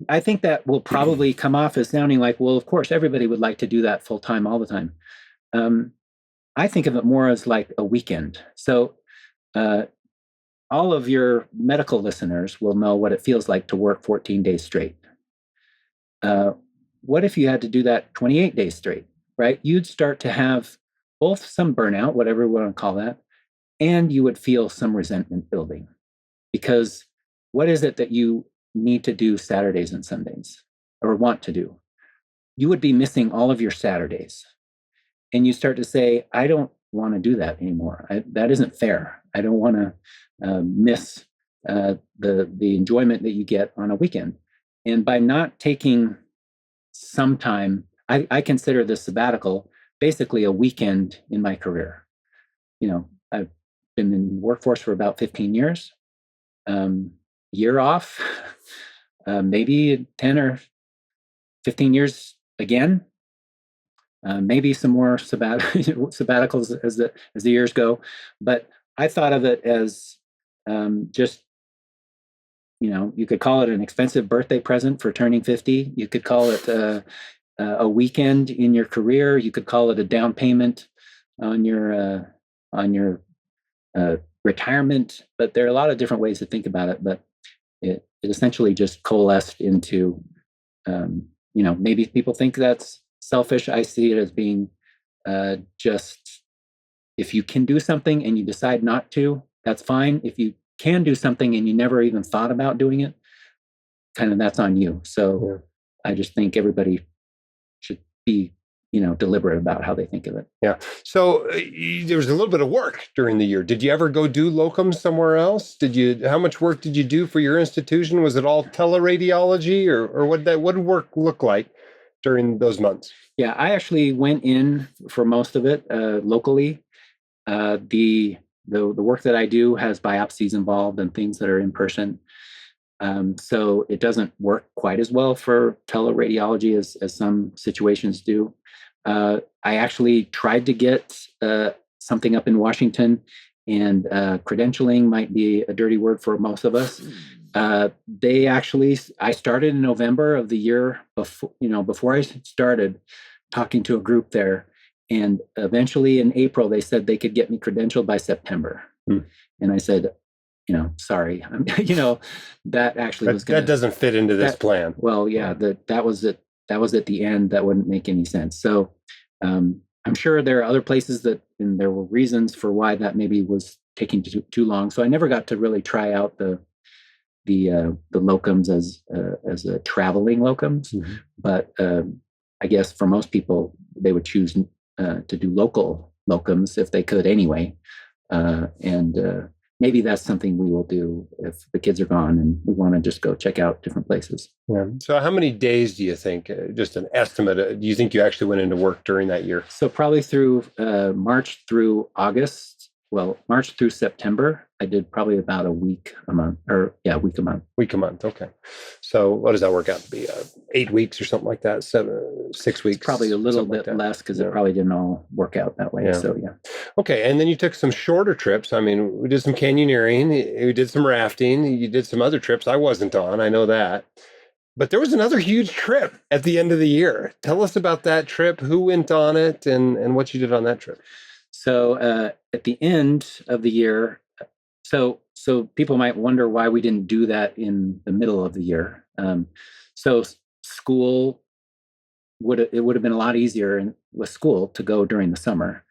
I think that will probably come off as sounding like, well, of course, everybody would like to do that full time all the time. I think of it more as like a weekend. So all of your medical listeners will know what it feels like to work 14 days straight. What if you had to do that 28 days straight, right? You'd start to have both some burnout, whatever we want to call that, and you would feel some resentment building. Because what is it that you need to do Saturdays and Sundays or want to do? You would be missing all of your Saturdays. And you start to say, I don't want to do that anymore. That isn't fair. I don't want to miss the enjoyment that you get on a weekend. And by not taking some time, I consider the sabbatical basically a weekend in my career. I've been in the workforce for about 15 years. Year off, maybe 10 or 15 years again. Maybe some more sabbaticals as the years go, but I thought of it as just, you could call it an expensive birthday present for turning 50. You could call it a weekend in your career. You could call it a down payment on your retirement. But there are a lot of different ways to think about it. But it essentially just coalesced into, maybe people think that's selfish. I see it as being just, if you can do something and you decide not to, that's fine. If you can do something and you never even thought about doing it, kind of that's on you. So I just think everybody should be, deliberate about how they think of it. Yeah. So there was a little bit of work during the year. Did you ever go do locums somewhere else? How much work did you do for your institution? Was it all teleradiology or what did work look like during those months? Yeah, I actually went in for most of it locally. The work that I do has biopsies involved and things that are in person. So it doesn't work quite as well for teleradiology as some situations do. I actually tried to get something up in Washington, and credentialing might be a dirty word for most of us. I started in November of the year before I started talking to a group there. And eventually in April, they said they could get me credentialed by September. And I said, sorry, that actually that doesn't fit into this plan. Well, yeah, that was it. That was at the end. That wouldn't make any sense. So I'm sure there are other places and there were reasons for why that maybe was taking too long. So I never got to really try out the locums as a traveling locums. Mm-hmm. But I guess for most people, they would choose to do local locums if they could anyway. And maybe that's something we will do if the kids are gone and we want to just go check out different places. Yeah. So how many days do you think, just an estimate, do you think you actually went into work during that year? So probably through March through August. Well, March through September, I did probably about a week a month. Week a month. Okay. So what does that work out to be? 8 weeks or something like that? 6 weeks? It's probably a little bit less because it probably didn't all work out that way. Yeah. So yeah. Okay. And then you took some shorter trips. I mean, we did some canyoneering, we did some rafting, you did some other trips I wasn't on. I know that. But there was another huge trip at the end of the year. Tell us about that trip, who went on it, and what you did on that trip. So at the end of the year, so people might wonder why we didn't do that in the middle of the year. So school would have been a lot easier with school to go during the summer.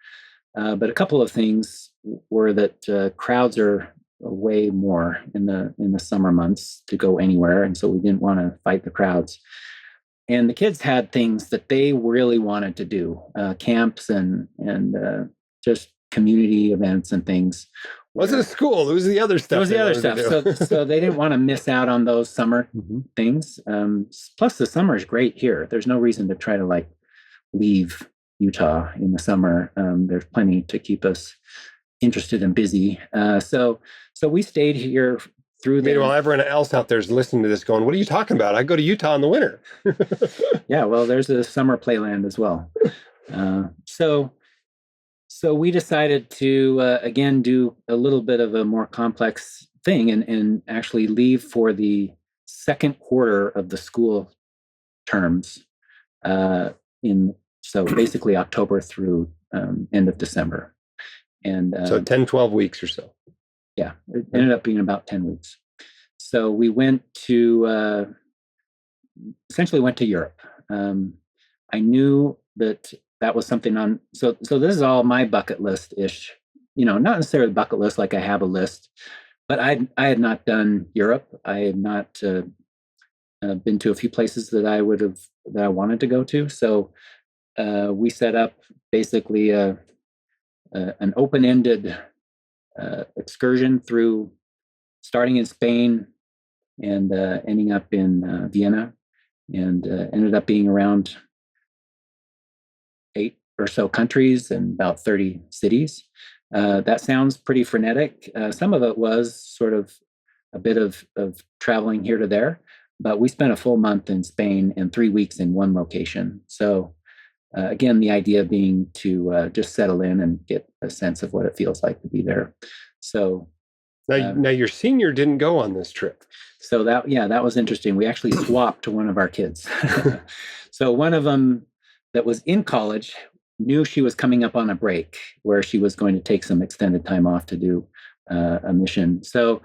But a couple of things were that crowds are way more in the summer months to go anywhere, and so we didn't want to fight the crowds. And the kids had things that they really wanted to do, camps and just community events and things. Wasn't a school. It was the other stuff. So they didn't want to miss out on those summer things. Plus, the summer is great here. There's no reason to try to leave Utah in the summer. There's plenty to keep us interested and busy. So we stayed here through the. Meanwhile, everyone else out there is listening to this going, what are you talking about? I go to Utah in the winter. Yeah, well, there's a summer playland as well. So we decided to, again, do a little bit of a more complex thing and actually leave for the second quarter of the school terms so basically October through end of December. And so 10, 12 weeks or so. Yeah, it ended up being about 10 weeks. So we essentially went to Europe. I knew that was something on, so this is all my bucket list-ish, not necessarily bucket list like I have a list, but I had not done Europe. I had not been to a few places that I wanted to go to. So we set up basically an open-ended excursion through starting in Spain and ending up in Vienna, and ended up being around 8 or so countries and about 30 cities. That sounds pretty frenetic. Some of it was sort of a bit of traveling here to there, but we spent a full month in Spain and 3 weeks in one location. So again, the idea being to just settle in and get a sense of what it feels like to be there. So now your senior didn't go on this trip. So that was interesting. We actually swapped one of our kids. So one of them that was in college knew she was coming up on a break where she was going to take some extended time off to do a mission. So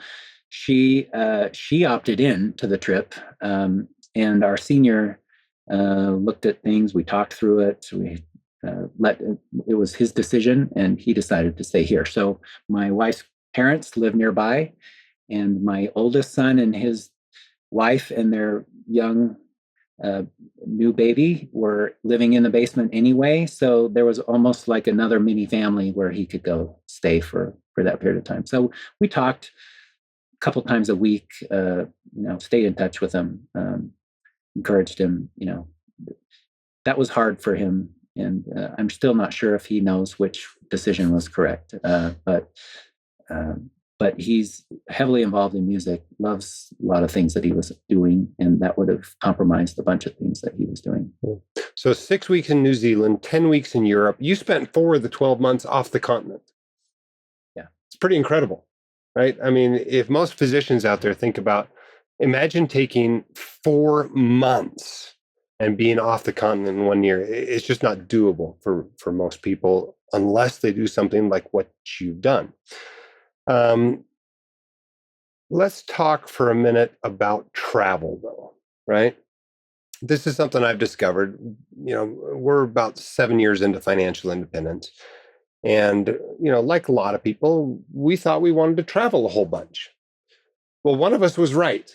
she opted in to the trip, and our senior looked at things. We talked through it. It was his decision, and he decided to stay here. So my wife's parents live nearby, and my oldest son and his wife and their young new baby were living in the basement anyway. So there was almost like another mini family where he could go stay for that period of time. So we talked a couple times a week, stayed in touch with him, encouraged him. That was hard for him. And I'm still not sure if he knows which decision was correct. But he's heavily involved in music, loves a lot of things that he was doing, and that would have compromised a bunch of things that he was doing. So 6 weeks in New Zealand, 10 weeks in Europe. You spent 4 of the 12 months off the continent. Yeah. It's pretty incredible, right? I mean, if most physicians out there think about, imagine taking 4 months and being off the continent in 1 year. It's just not doable for most people unless they do something like what you've done. Let's talk for a minute about travel, though, right? This is something I've discovered. We're about 7 years into financial independence. And, like a lot of people, we thought we wanted to travel a whole bunch. Well, one of us was right?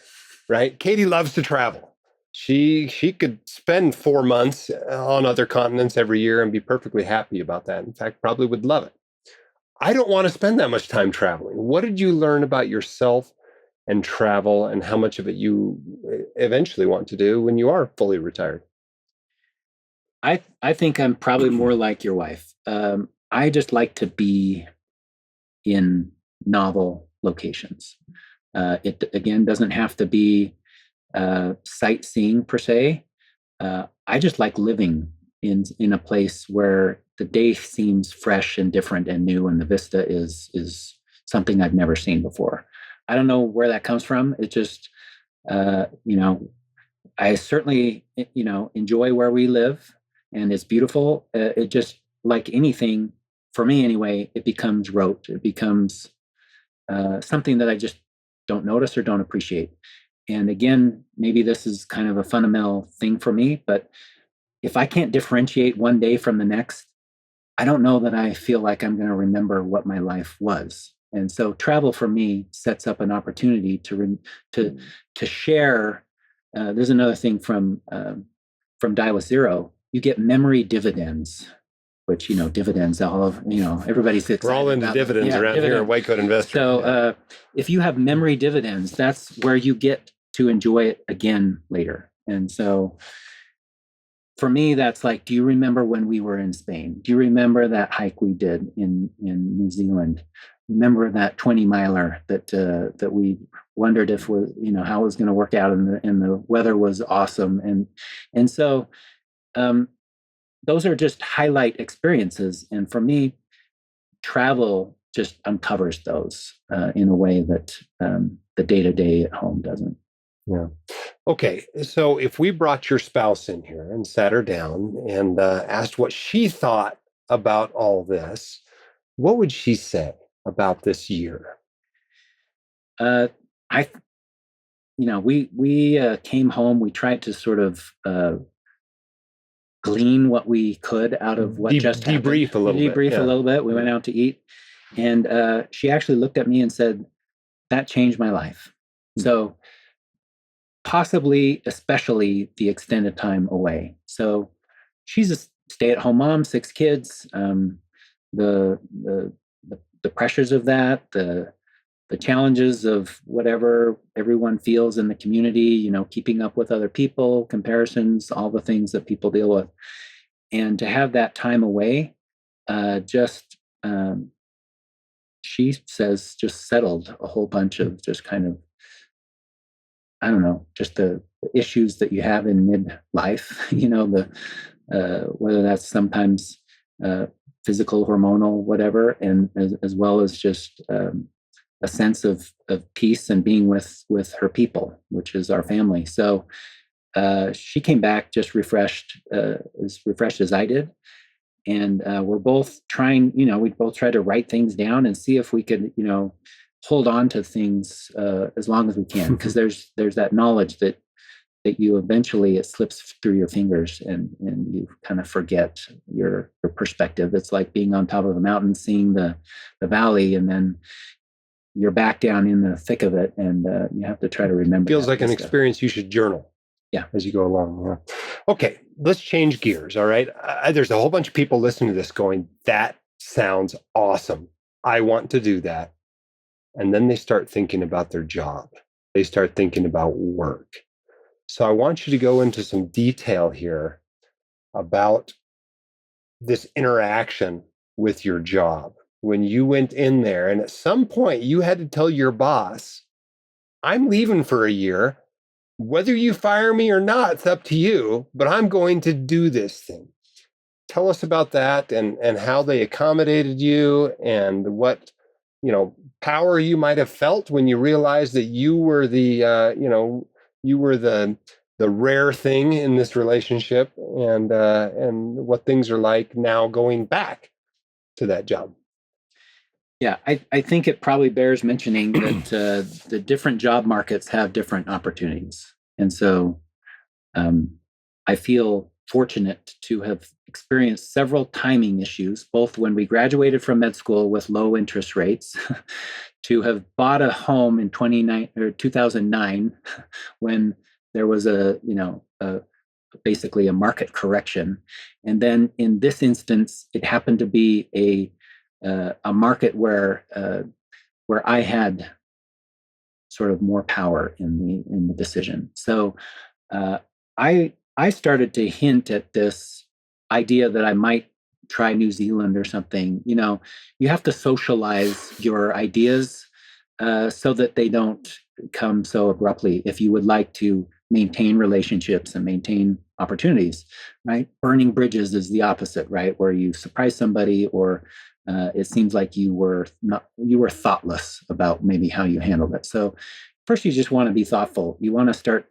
Katie loves to travel. She could spend 4 months on other continents every year and be perfectly happy about that. In fact, probably would love it. I don't want to spend that much time traveling. What did you learn about yourself and travel, and how much of it you eventually want to do when you are fully retired? I think I'm probably more like your wife. I just like to be in novel locations. It, again, doesn't have to be sightseeing per se. I just like living in a place where the day seems fresh and different and new, and the vista is something I've never seen before. I don't know where that comes from. It just, I certainly, enjoy where we live, and it's beautiful. It just, like anything, for me anyway, it becomes rote. It becomes something that I just don't notice or don't appreciate. And again, maybe this is kind of a fundamental thing for me, but if I can't differentiate one day from the next, I don't know that I feel like I'm going to remember what my life was. And so travel for me sets up an opportunity to share. There's another thing from Die with Zero. You get memory dividends, which, dividends, everybody's excited. We're all into dividends around here at White Coat Investor. So if you have memory dividends, that's where you get to enjoy it again later. And so for me, that's like, do you remember when we were in Spain? Do you remember that hike we did in New Zealand? Remember that 20 miler that we wondered if was, how it was going to work out, and the weather was awesome. And so those are just highlight experiences. And for me, travel just uncovers those in a way that the day-to-day at home doesn't. Yeah. Okay. So if we brought your spouse in here and sat her down and asked what she thought about all this, what would she say about this year? We came home. We tried to sort of glean what we could out of what just happened. Debrief a little bit. We went out to eat, and she actually looked at me and said, "That changed my life." So possibly, especially the extended time away. So she's a stay-at-home mom, 6 kids. The pressures of that, the challenges of whatever everyone feels in the community, keeping up with other people, comparisons, all the things that people deal with. And to have that time away, she says, just settled a whole bunch of just kind of, I don't know, just the issues that you have in midlife, whether that's sometimes physical, hormonal, whatever, and as well as just a sense of peace and being with her people, which is our family. So she came back just refreshed as I did. And we're both trying, we both tried to write things down and see if we could, hold on to things as long as we can, because there's that knowledge that you eventually, it slips through your fingers and you kind of forget your perspective. It's like being on top of a mountain, seeing the valley, and then you're back down in the thick of it, and you have to try to remember. Feels like an experience you should journal. Yeah, as you go along. Yeah. Okay, let's change gears. All right, there's a whole bunch of people listening to this going, "That sounds awesome. I want to do that." And then they start thinking about their job. They start thinking about work. So I want you to go into some detail here about this interaction with your job. When you went in there, and at some point you had to tell your boss, "I'm leaving for a year. Whether you fire me or not, it's up to you, but I'm going to do this thing." Tell us about that and how they accommodated you, and what power you might have felt when you realized that you were the rare thing in this relationship, and what things are like now going back to that job. Yeah, I think it probably bears mentioning that the different job markets have different opportunities. And so I feel fortunate to have experienced several timing issues, both when we graduated from med school with low interest rates, to have bought a home in 2009 when there was basically a market correction. And then in this instance, it happened to be a market where I had sort of more power in the decision. So I started to hint at this idea that I might try New Zealand or something. You have to socialize your ideas so that they don't come so abruptly if you would like to maintain relationships and maintain opportunities, right? Burning bridges is the opposite, right? Where you surprise somebody, or it seems like you were thoughtless about maybe how you handled it. So first, you just want to be thoughtful. You want to start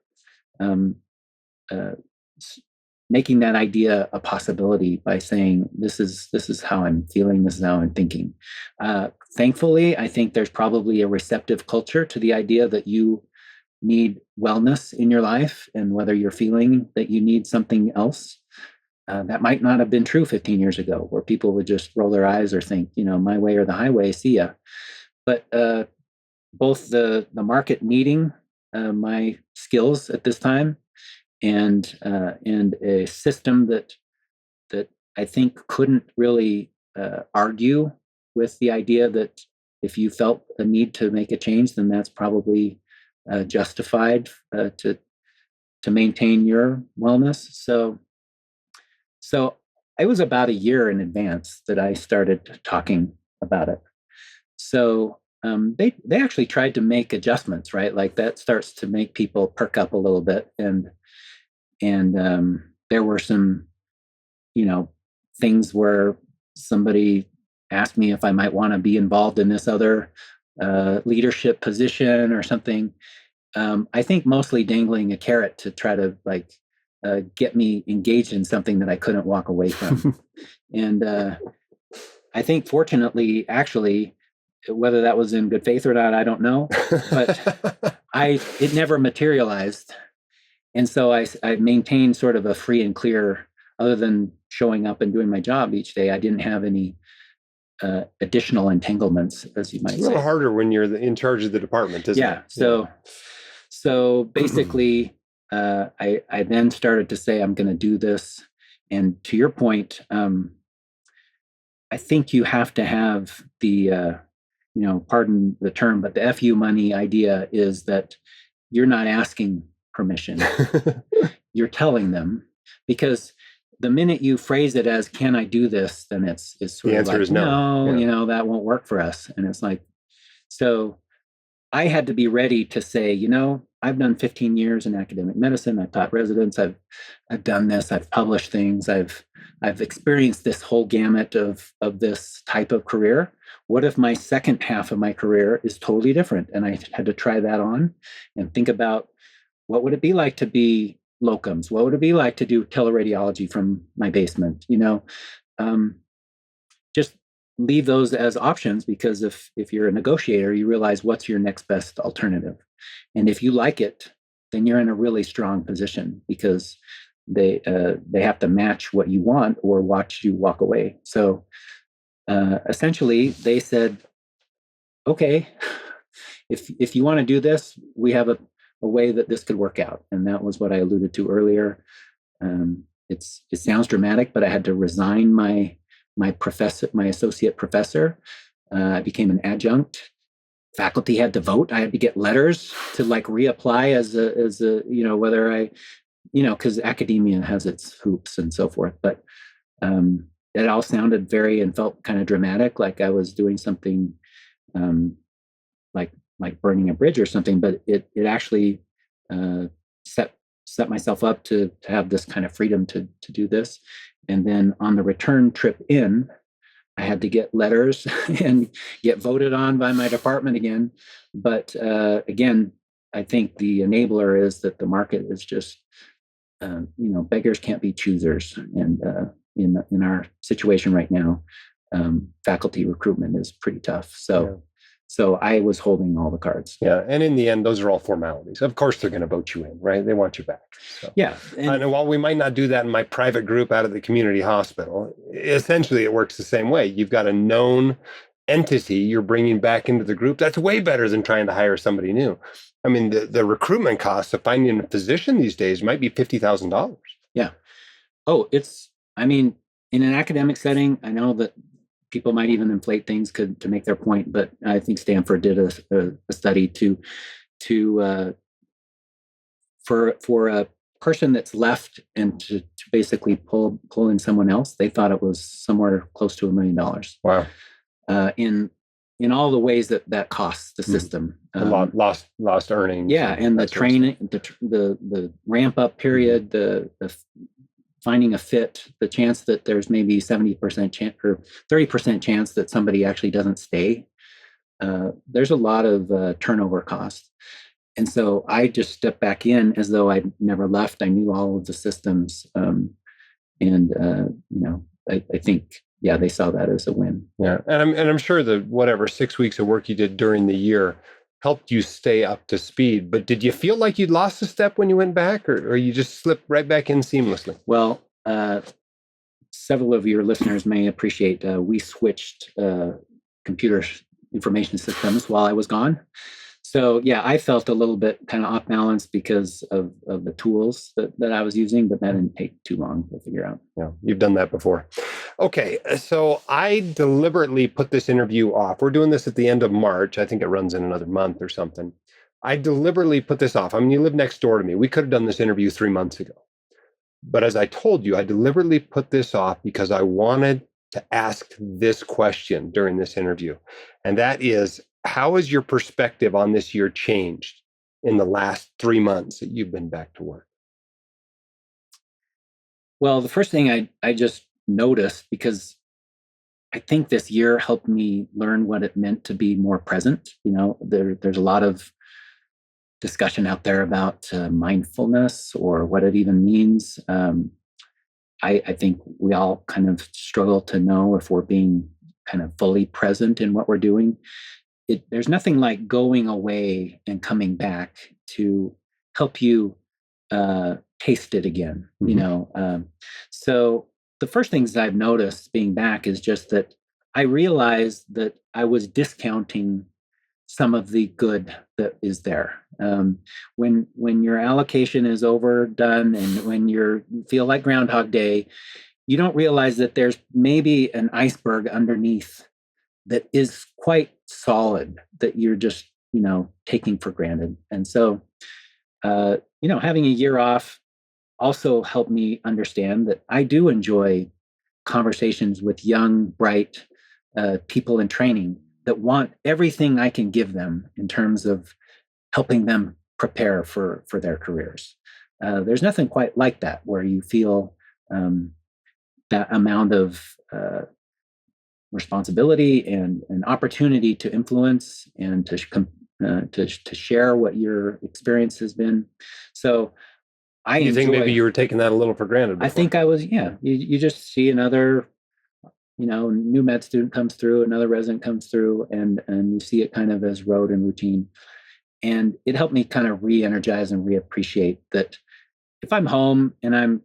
making that idea a possibility by saying, this is how I'm feeling, this is how I'm thinking. Thankfully, I think there's probably a receptive culture to the idea that you need wellness in your life, and whether you're feeling that you need something else. That might not have been true 15 years ago, where people would just roll their eyes or think, my way or the highway, see ya. But both the market needing my skills at this time, and a system that I think couldn't really argue with the idea that if you felt a need to make a change, then that's probably justified to maintain your wellness. So So it was about a year in advance that I started talking about it. So they actually tried to make adjustments, right? Like that starts to make people perk up a little bit, and there were some, things where somebody asked me if I might want to be involved in this other leadership position or something. I think mostly dangling a carrot to try to get me engaged in something that I couldn't walk away from. And I think fortunately, actually, whether that was in good faith or not, I don't know, but it never materialized. And so I maintained sort of a free and clear, other than showing up and doing my job each day. I didn't have any additional entanglements, as you might say. It's a little harder when you're in charge of the department, isn't it? So basically, I then started to say, I'm going to do this. And to your point, I think you have to have the, pardon the term, but the FU money idea is that you're not asking permission. You're telling them, because the minute you phrase it as, can I do this? Then it's sort the of answer like, is no. No, that won't work for us. And it's like, so I had to be ready to say, I've done 15 years in academic medicine. I've taught residents. I've done this. I've published things. I've experienced this whole gamut of this type of career. What if my second half of my career is totally different? And I had to try that on and think about, what would it be like to be locums? What would it be like to do teleradiology from my basement? Just leave those as options, because if you're a negotiator, you realize what's your next best alternative. And if you like it, then you're in a really strong position, because they have to match what you want or watch you walk away. So essentially they said, okay, if you want to do this, we have a way that this could work out. And that was what I alluded to earlier. It sounds dramatic, but I had to resign my associate professor. I became an adjunct. Faculty had to vote. I had to get letters to reapply as a whether because academia has its hoops and so forth. But it all sounded and felt kind of dramatic, like I was doing something like burning a bridge or something. But it actually set myself up to have this kind of freedom to do this. And then on the return trip in, I had to get letters and get voted on by my department again. But again, I think the enabler is that the market is just, beggars can't be choosers. And in our situation right now, faculty recruitment is pretty tough. So I was holding all the cards. Yeah. And in the end, those are all formalities. Of course, they're going to vote you in, right? They want you back. So. Yeah. And while we might not do that in my private group out of the community hospital, essentially it works the same way. You've got a known entity you're bringing back into the group. That's way better than trying to hire somebody new. I mean, the recruitment costs of finding a physician these days might be $50,000. Yeah. Oh, in an academic setting, I know that people might even inflate things to make their point, but I think Stanford did a study for a person that's left and to basically pull in someone else. They thought it was somewhere close to $1 million. Wow! In all the ways that costs the system, lost earnings. Yeah, and the training, the ramp up period, the finding a fit, the chance that there's maybe 70% chance or 30% chance that somebody actually doesn't stay. There's a lot of turnover costs. And so I just stepped back in as though I'd never left. I knew all of the systems. I think, they saw that as a win. Yeah. And I'm sure that 6 weeks of work you did during the year helped you stay up to speed. But did you feel like you'd lost a step when you went back, or you just slipped right back in seamlessly? Well, several of your listeners may appreciate we switched computer information systems while I was gone. So I felt a little bit kind of off balance because of the tools that I was using, but that didn't take too long to figure out. Yeah, you've done that before. Okay, so I deliberately put this interview off. We're doing this at the end of March. I think it runs in another month or something. I deliberately put this off. I mean, you live next door to me. We could have done this interview 3 months ago. But as I told you, I deliberately put this off because I wanted to ask this question during this interview. And that is, how has your perspective on this year changed in the last 3 months that you've been back to work? Well, the first thing I just noticed, because I think this year helped me learn what it meant to be more present. There's a lot of discussion out there about mindfulness or what it even means. I think we all kind of struggle to know if we're being kind of fully present in what we're doing. There's nothing like going away and coming back to help you taste it again. So the first things that I've noticed being back is just that I realized that I was discounting some of the good that is there. When your allocation is overdone and when you feel like Groundhog Day, you don't realize that there's maybe an iceberg underneath that is quite solid that you're just taking for granted. And so having a year off also helped me understand that I do enjoy conversations with young, bright people in training that want everything I can give them in terms of helping them prepare for their careers. There's nothing quite like that, where you feel that amount of responsibility and an opportunity to influence and to share what your experience has been. So You think maybe you were taking that a little for granted before? I think I was, yeah. You just see another new med student comes through, another resident comes through, and you see it kind of as rote and routine. And it helped me kind of re-energize and reappreciate that if I'm home and I'm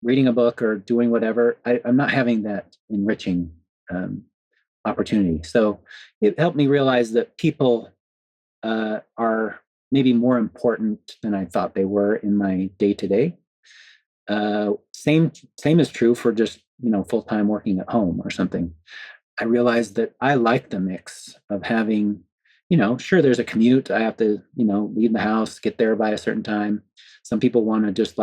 reading a book or doing whatever, I'm not having that enriching opportunity. So it helped me realize that people are maybe more important than I thought they were in my day-to-day. Same is true for just full-time working at home or something. I realized that I like the mix of having, sure, there's a commute. I have to, leave the house, get there by a certain time. Some people want to just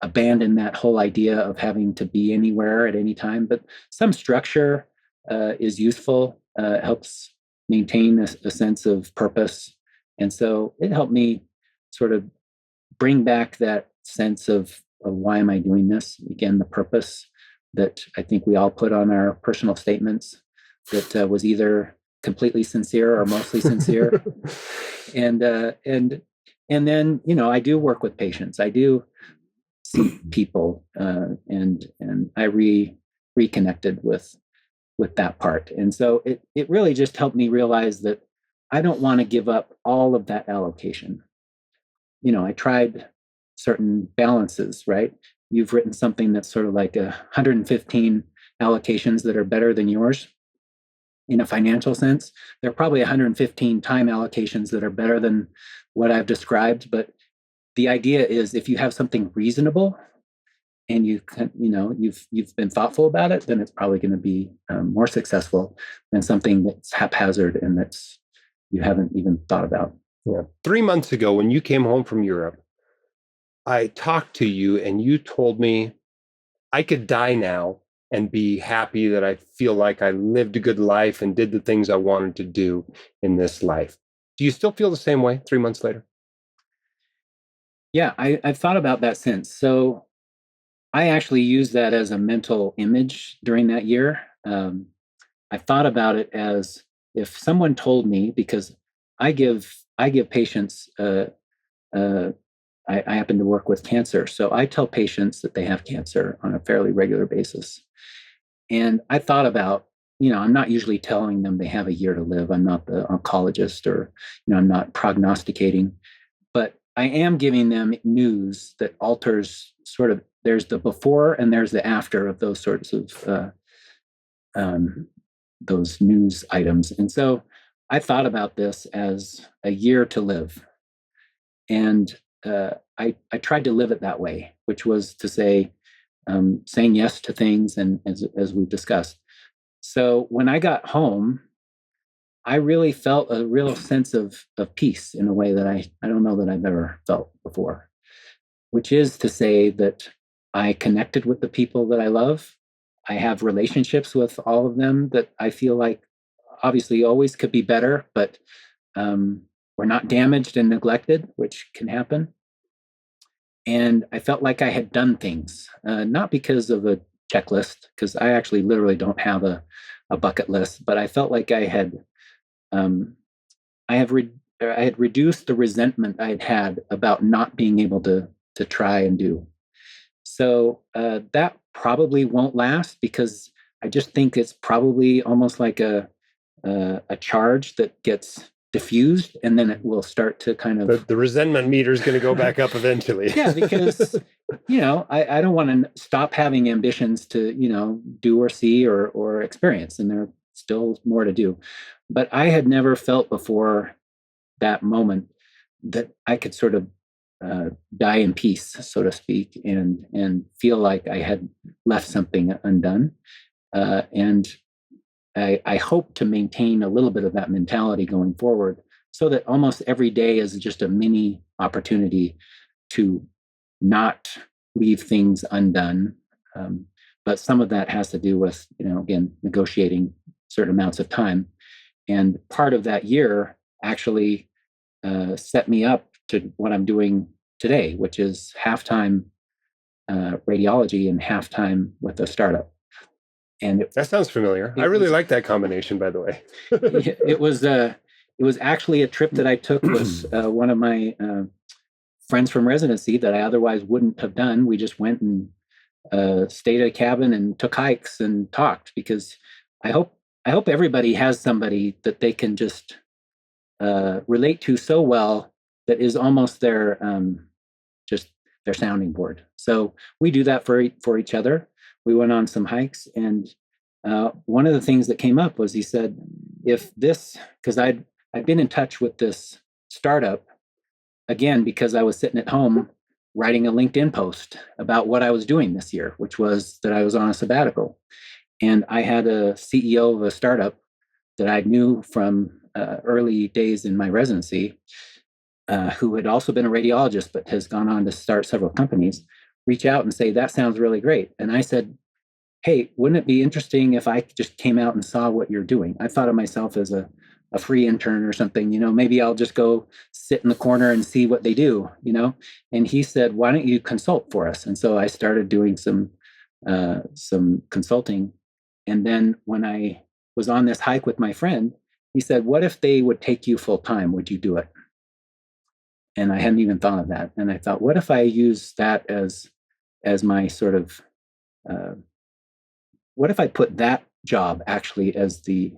abandon that whole idea of having to be anywhere at any time, but some structure is useful. Helps maintain a sense of purpose. And so it helped me sort of bring back that sense of why am I doing this? Again, the purpose that I think we all put on our personal statements that was either completely sincere or mostly sincere. And then, I do work with patients. I do see people and I reconnected with that part. And so it really just helped me realize that I don't want to give up all of that allocation. I tried certain balances, right? You've written something that's sort of like 115 allocations that are better than yours in a financial sense. There are probably 115 time allocations that are better than what I've described. But the idea is if you have something reasonable and you've been thoughtful about it, then it's probably going to be more successful than something that's haphazard and that's you haven't even thought about. Yeah. 3 months ago, when you came home from Europe, I talked to you and you told me I could die now and be happy that I feel like I lived a good life and did the things I wanted to do in this life. Do you still feel the same way 3 months later? Yeah, I've thought about that since. So I actually used that as a mental image during that year. I thought about it as if someone told me, because I give patients, I happen to work with cancer. So I tell patients that they have cancer on a fairly regular basis. And I thought about, I'm not usually telling them they have a year to live. I'm not the oncologist or, I'm not prognosticating, but I am giving them news that alters sort of, there's the before and there's the after of those sorts of those news items. And so I thought about this as a year to live. And I tried to live it that way, which was to say, saying yes to things, and as we've discussed. So when I got home, I really felt a real sense of peace in a way that I don't know that I've ever felt before, which is to say that I connected with the people that I love. I have relationships with all of them that I feel like obviously always could be better, but were not damaged and neglected, which can happen. And I felt like I had done things, not because of a checklist, because I actually literally don't have a bucket list, but I felt like um, I had reduced the resentment I had had about not being able to try and do. So that probably won't last because I just think it's probably almost like a charge that gets diffused, and then it will start to kind of The resentment meter is going to go back up eventually. yeah, because I don't want to stop having ambitions to do or see or experience, and there's still more to do. But I had never felt before that moment that I could sort of die in peace, so to speak, and feel like I had left something undone. And I hope to maintain a little bit of that mentality going forward, so that almost every day is just a mini opportunity to not leave things undone. But some of that has to do with, again, negotiating certain amounts of time. And part of that year actually set me up to what I'm doing today, which is half-time radiology and half-time with a startup. And that sounds familiar. I really like that combination, by the way. it was actually a trip that I took with one of my friends from residency that I otherwise wouldn't have done. We just went and stayed at a cabin and took hikes and talked, because I hope everybody has somebody that they can just relate to so well that is almost their just their sounding board. So we do that for each other. We went on some hikes, and one of the things that came up was he said, if this, because I'd been in touch with this startup, again, because I was sitting at home writing a LinkedIn post about what I was doing this year, which was that I was on a sabbatical. And I had a CEO of a startup that I knew from early days in my residency, who had also been a radiologist, but has gone on to start several companies, reach out and say, that sounds really great. And I said, hey, wouldn't it be interesting if I just came out and saw what you're doing? I thought of myself as a free intern or something, maybe I'll just go sit in the corner and see what they do, And he said, why don't you consult for us? And so I started doing some consulting. And then when I was on this hike with my friend, he said, what if they would take you full time? Would you do it? And I hadn't even thought of that. And I thought, what if I use that as my sort of, what if I put that job actually as the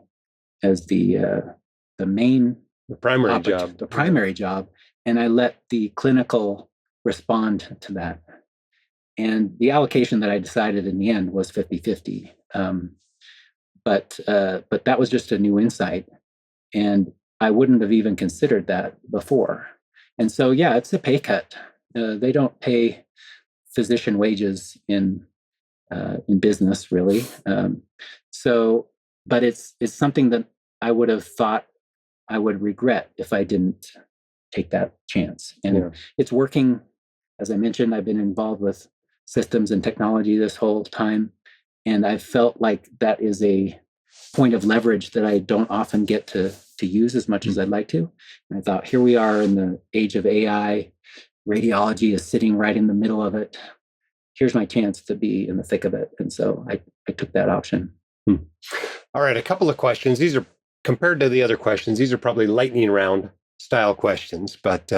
main, the primary job, and I let the clinical respond to that. And the allocation that I decided in the end was 50-50. But that was just a new insight, and I wouldn't have even considered that before. And so, yeah, it's a pay cut. They don't pay physician wages in business, really. But it's something that I would have thought I would regret if I didn't take that chance. And it's working. As I mentioned, I've been involved with systems and technology this whole time, and I felt like that is a point of leverage that I don't often get to use as much as I'd like to. And I thought, here we are in the age of AI. Radiology is sitting right in the middle of it. Here's my chance to be in the thick of it. And so I took that option. All right, a couple of questions. These are, compared to the other questions, these are probably lightning round style questions, but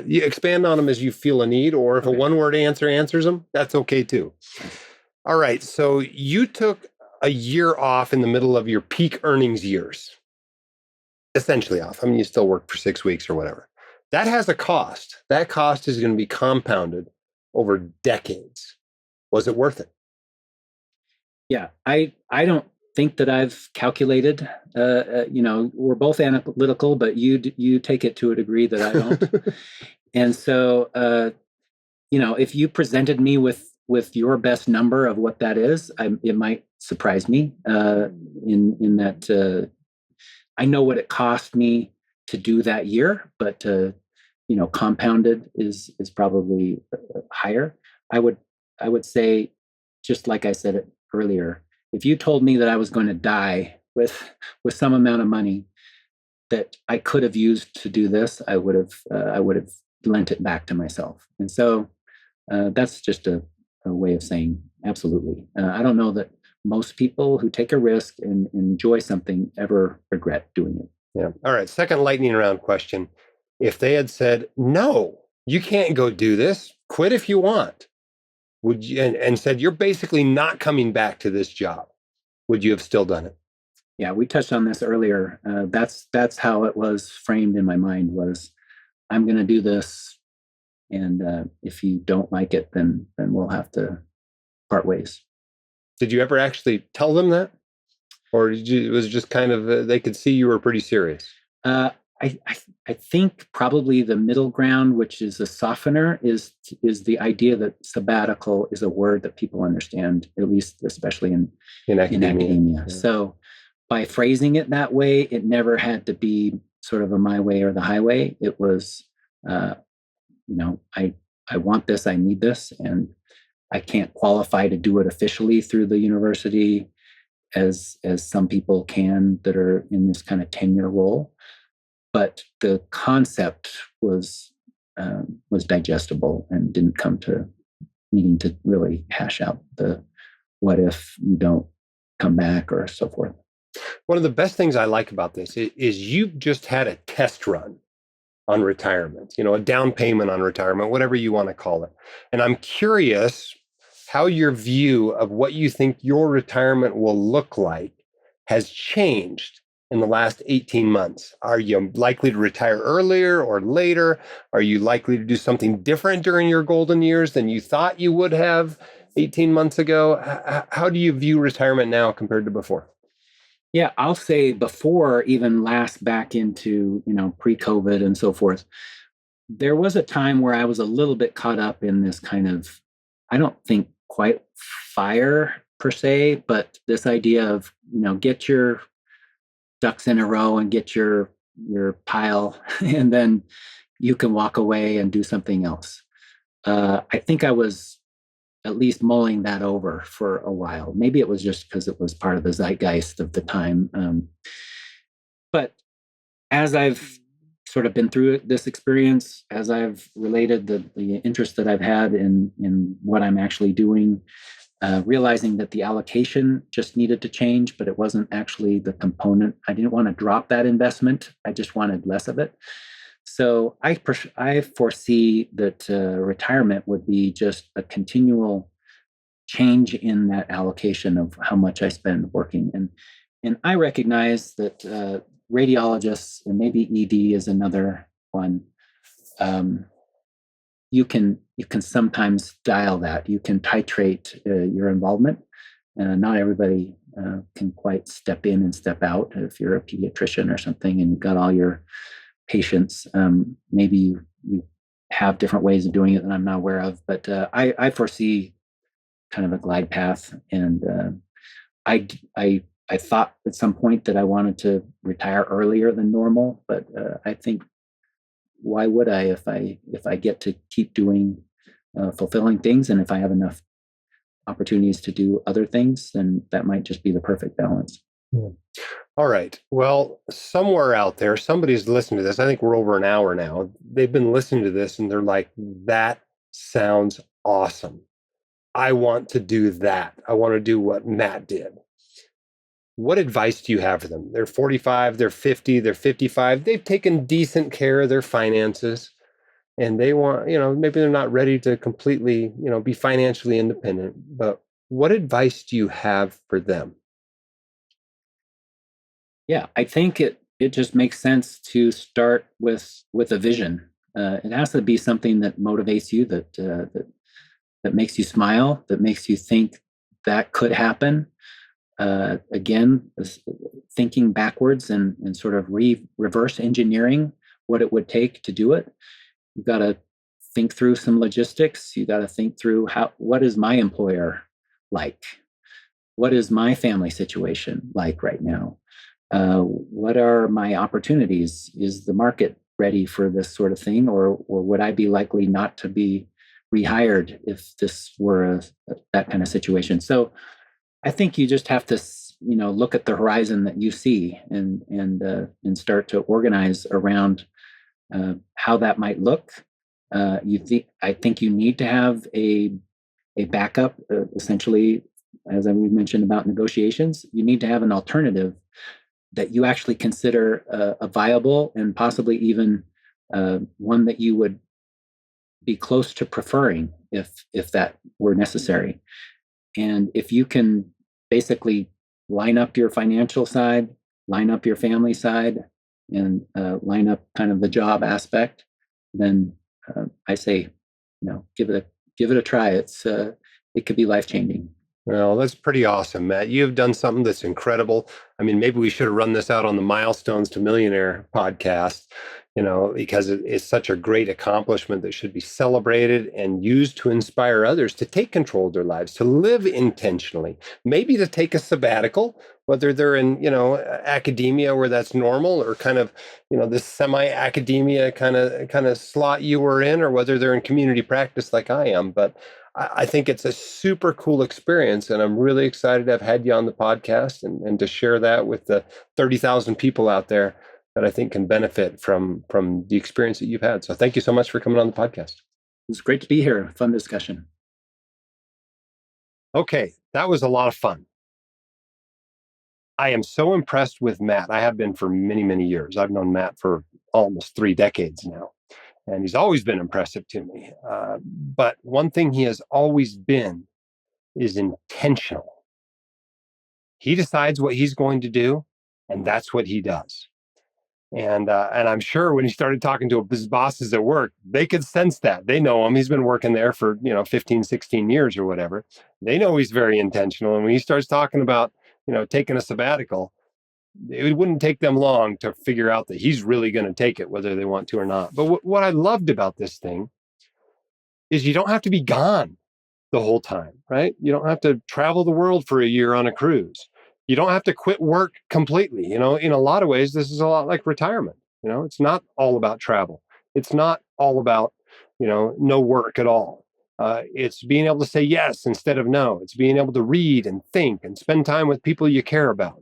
you expand on them as you feel a need, or if a one-word answer answers them, that's okay too. All right, so you took a year off in the middle of your peak earnings years, essentially off. I mean, you still work for 6 weeks or whatever. That has a cost. That cost is going to be compounded over decades. Was it worth it? Yeah, I don't think that I've calculated. We're both analytical, but you take it to a degree that I don't. And so, if you presented me with your best number of what that is, it might surprise me. In that, I know what it cost me to do that year, but compounded is probably higher. I would I would say, just like I said it earlier, if you told me that I was going to die with some amount of money that I could have used to do this, I would have lent it back to myself. And so that's just a way of saying absolutely. I don't know that most people who take a risk and enjoy something ever regret doing it. Yeah. All right. Second lightning round question. If they had said, no, you can't go do this, quit if you want, would you, and said, you're basically not coming back to this job, would you have still done it? Yeah, we touched on this earlier. That's how it was framed in my mind was, I'm going to do this. And if you don't like it, then we'll have to part ways. Did you ever actually tell them that? Or it was just kind of, they could see you were pretty serious? I think probably the middle ground, which is a softener, is the idea that sabbatical is a word that people understand, at least especially in academia. Yeah. So by phrasing it that way, it never had to be sort of a my way or the highway. It was, I want this, I need this, and I can't qualify to do it officially through the university as some people can that are in this kind of tenure role. But the concept was digestible and didn't come to needing to really hash out the what if you don't come back or so forth. One of the best things I like about this is you've just had a test run on retirement, a down payment on retirement, whatever you want to call it. And I'm curious how your view of what you think your retirement will look like has changed in the last 18 months. Are you likely to retire earlier or later? Are you likely to do something different during your golden years than you thought you would have 18 months ago? How do you view retirement now compared to before? Yeah, I'll say before even last back into, pre-COVID and so forth, there was a time where I was a little bit caught up in this kind of, I don't think quite fire per se, but this idea of, get your ducks in a row and get your pile, and then you can walk away and do something else. I think I was at least mulling that over for a while. Maybe it was just because it was part of the zeitgeist of the time. But as I've sort of been through this experience, as I've related the interest that I've had in what I'm actually doing, realizing that the allocation just needed to change, but it wasn't actually the component. I didn't want to drop that investment. I just wanted less of it. So I foresee that retirement would be just a continual change in that allocation of how much I spend working. And I recognize that radiologists, and maybe ED is another one, you can sometimes dial that. You can titrate your involvement. Not everybody can quite step in and step out. If you're a pediatrician or something and you've got all your patients, maybe you have different ways of doing it that I'm not aware of. But I foresee kind of a glide path. And I thought at some point that I wanted to retire earlier than normal, but I think, why would I if I get to keep doing fulfilling things, and if I have enough opportunities to do other things, then that might just be the perfect balance. Yeah. All right. Well, somewhere out there, somebody's listening to this. I think we're over an hour now. They've been listening to this and they're like, that sounds awesome. I want to do that. I want to do what Matt did. What advice do you have for them? They're 45, they're 50, they're 55. They've taken decent care of their finances and they want, maybe they're not ready to completely, be financially independent, but what advice do you have for them? Yeah, I think it just makes sense to start with a vision. It has to be something that motivates you, that makes you smile, that makes you think that could happen. Again, thinking backwards and sort of reverse engineering what it would take to do it. You've got to think through some logistics. You got to think through what is my employer like? What is my family situation like right now? What are my opportunities? Is the market ready for this sort of thing, or would I be likely not to be rehired if this were that kind of situation. So I think you just have to, look at the horizon that you see and start to organize around how that might look. I think you need to have a backup, essentially, as we mentioned about negotiations. You need to have an alternative that you actually consider a viable and possibly even one that you would be close to preferring if that were necessary. And if you can basically line up your financial side, line up your family side, and line up kind of the job aspect, then I say, give it a try. It could be life-changing. Well, that's pretty awesome, Matt. You've done something that's incredible. I mean, maybe we should have run this out on the Milestones to Millionaire podcast, because it's such a great accomplishment that should be celebrated and used to inspire others to take control of their lives, to live intentionally, maybe to take a sabbatical, whether they're in, academia where that's normal, or kind of, this semi-academia kind of slot you were in, or whether they're in community practice like I am. But I think it's a super cool experience, and I'm really excited to have had you on the podcast and to share that with the 30,000 people out there that I think can benefit from the experience that you've had. So thank you so much for coming on the podcast. It's great to be here. Fun discussion. Okay, that was a lot of fun. I am so impressed with Matt. I have been for many, many years. I've known Matt for almost 3 decades now. And he's always been impressive to me. But one thing he has always been is intentional. He decides what he's going to do, and that's what he does. And I'm sure when he started talking to his bosses at work, they could sense that. They know him. He's been working there for 15, 16 years or whatever. They know he's very intentional. And when he starts talking about taking a sabbatical, it wouldn't take them long to figure out that he's really going to take it, whether they want to or not. But what I loved about this thing is you don't have to be gone the whole time, right? You don't have to travel the world for a year on a cruise. You don't have to quit work completely. In a lot of ways, this is a lot like retirement. It's not all about travel. It's not all about, no work at all. It's being able to say yes instead of no. It's being able to read and think and spend time with people you care about.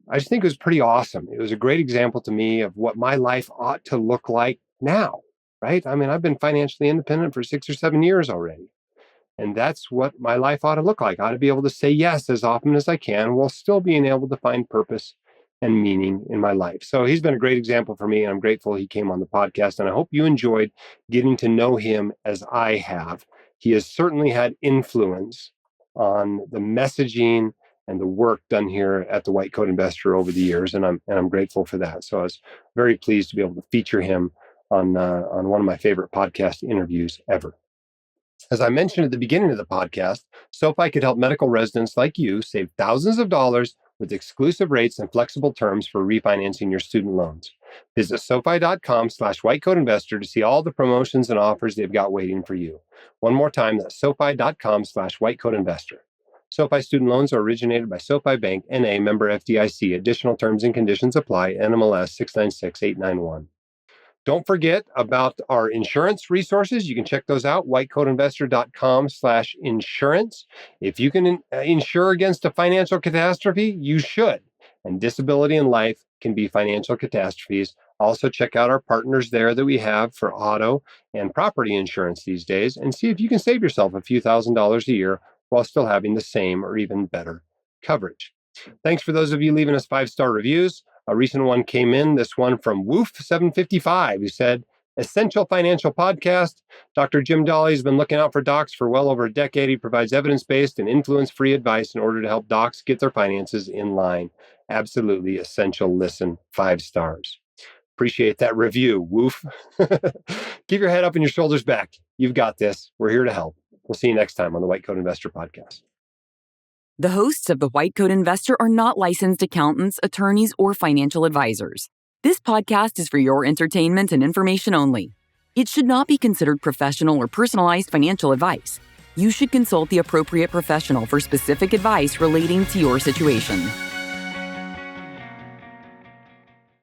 I just think it was pretty awesome. It was a great example to me of what my life ought to look like now, right? I mean, I've been financially independent for 6 or 7 years already. And that's what my life ought to look like. I ought to be able to say yes as often as I can while still being able to find purpose and meaning in my life. So he's been a great example for me, and I'm grateful he came on the podcast. And I hope you enjoyed getting to know him as I have. He has certainly had influence on the messaging and the work done here at the White Coat Investor over the years, and I'm grateful for that. So I was very pleased to be able to feature him on one of my favorite podcast interviews ever. As I mentioned at the beginning of the podcast, SoFi could help medical residents like you save thousands of dollars with exclusive rates and flexible terms for refinancing your student loans. Visit SoFi.com/WhiteCoatInvestor to see all the promotions and offers they've got waiting for you. One more time, that's SoFi.com/WhiteCoatInvestor. SoFi student loans are originated by SoFi Bank, N.A., member FDIC. Additional terms and conditions apply. NMLS 696891. Don't forget about our insurance resources. You can check those out, whitecoatinvestor.com/insurance. If you can insure against a financial catastrophe, you should. And disability and life can be financial catastrophes. Also, check out our partners there that we have for auto and property insurance these days, and see if you can save yourself a few $1,000s a year while still having the same or even better coverage. Thanks for those of you leaving us 5-star reviews. A recent one came in, this one from Woof755, who said, "Essential Financial Podcast. Dr. Jim Dahle has been looking out for docs for well over a decade. He provides evidence-based and influence-free advice in order to help docs get their finances in line. Absolutely essential listen, 5 stars." Appreciate that review, Woof. Keep your head up and your shoulders back. You've got this. We're here to help. We'll see you next time on the White Coat Investor Podcast. The hosts of the White Coat Investor are not licensed accountants, attorneys, or financial advisors. This podcast is for your entertainment and information only. It should not be considered professional or personalized financial advice. You should consult the appropriate professional for specific advice relating to your situation.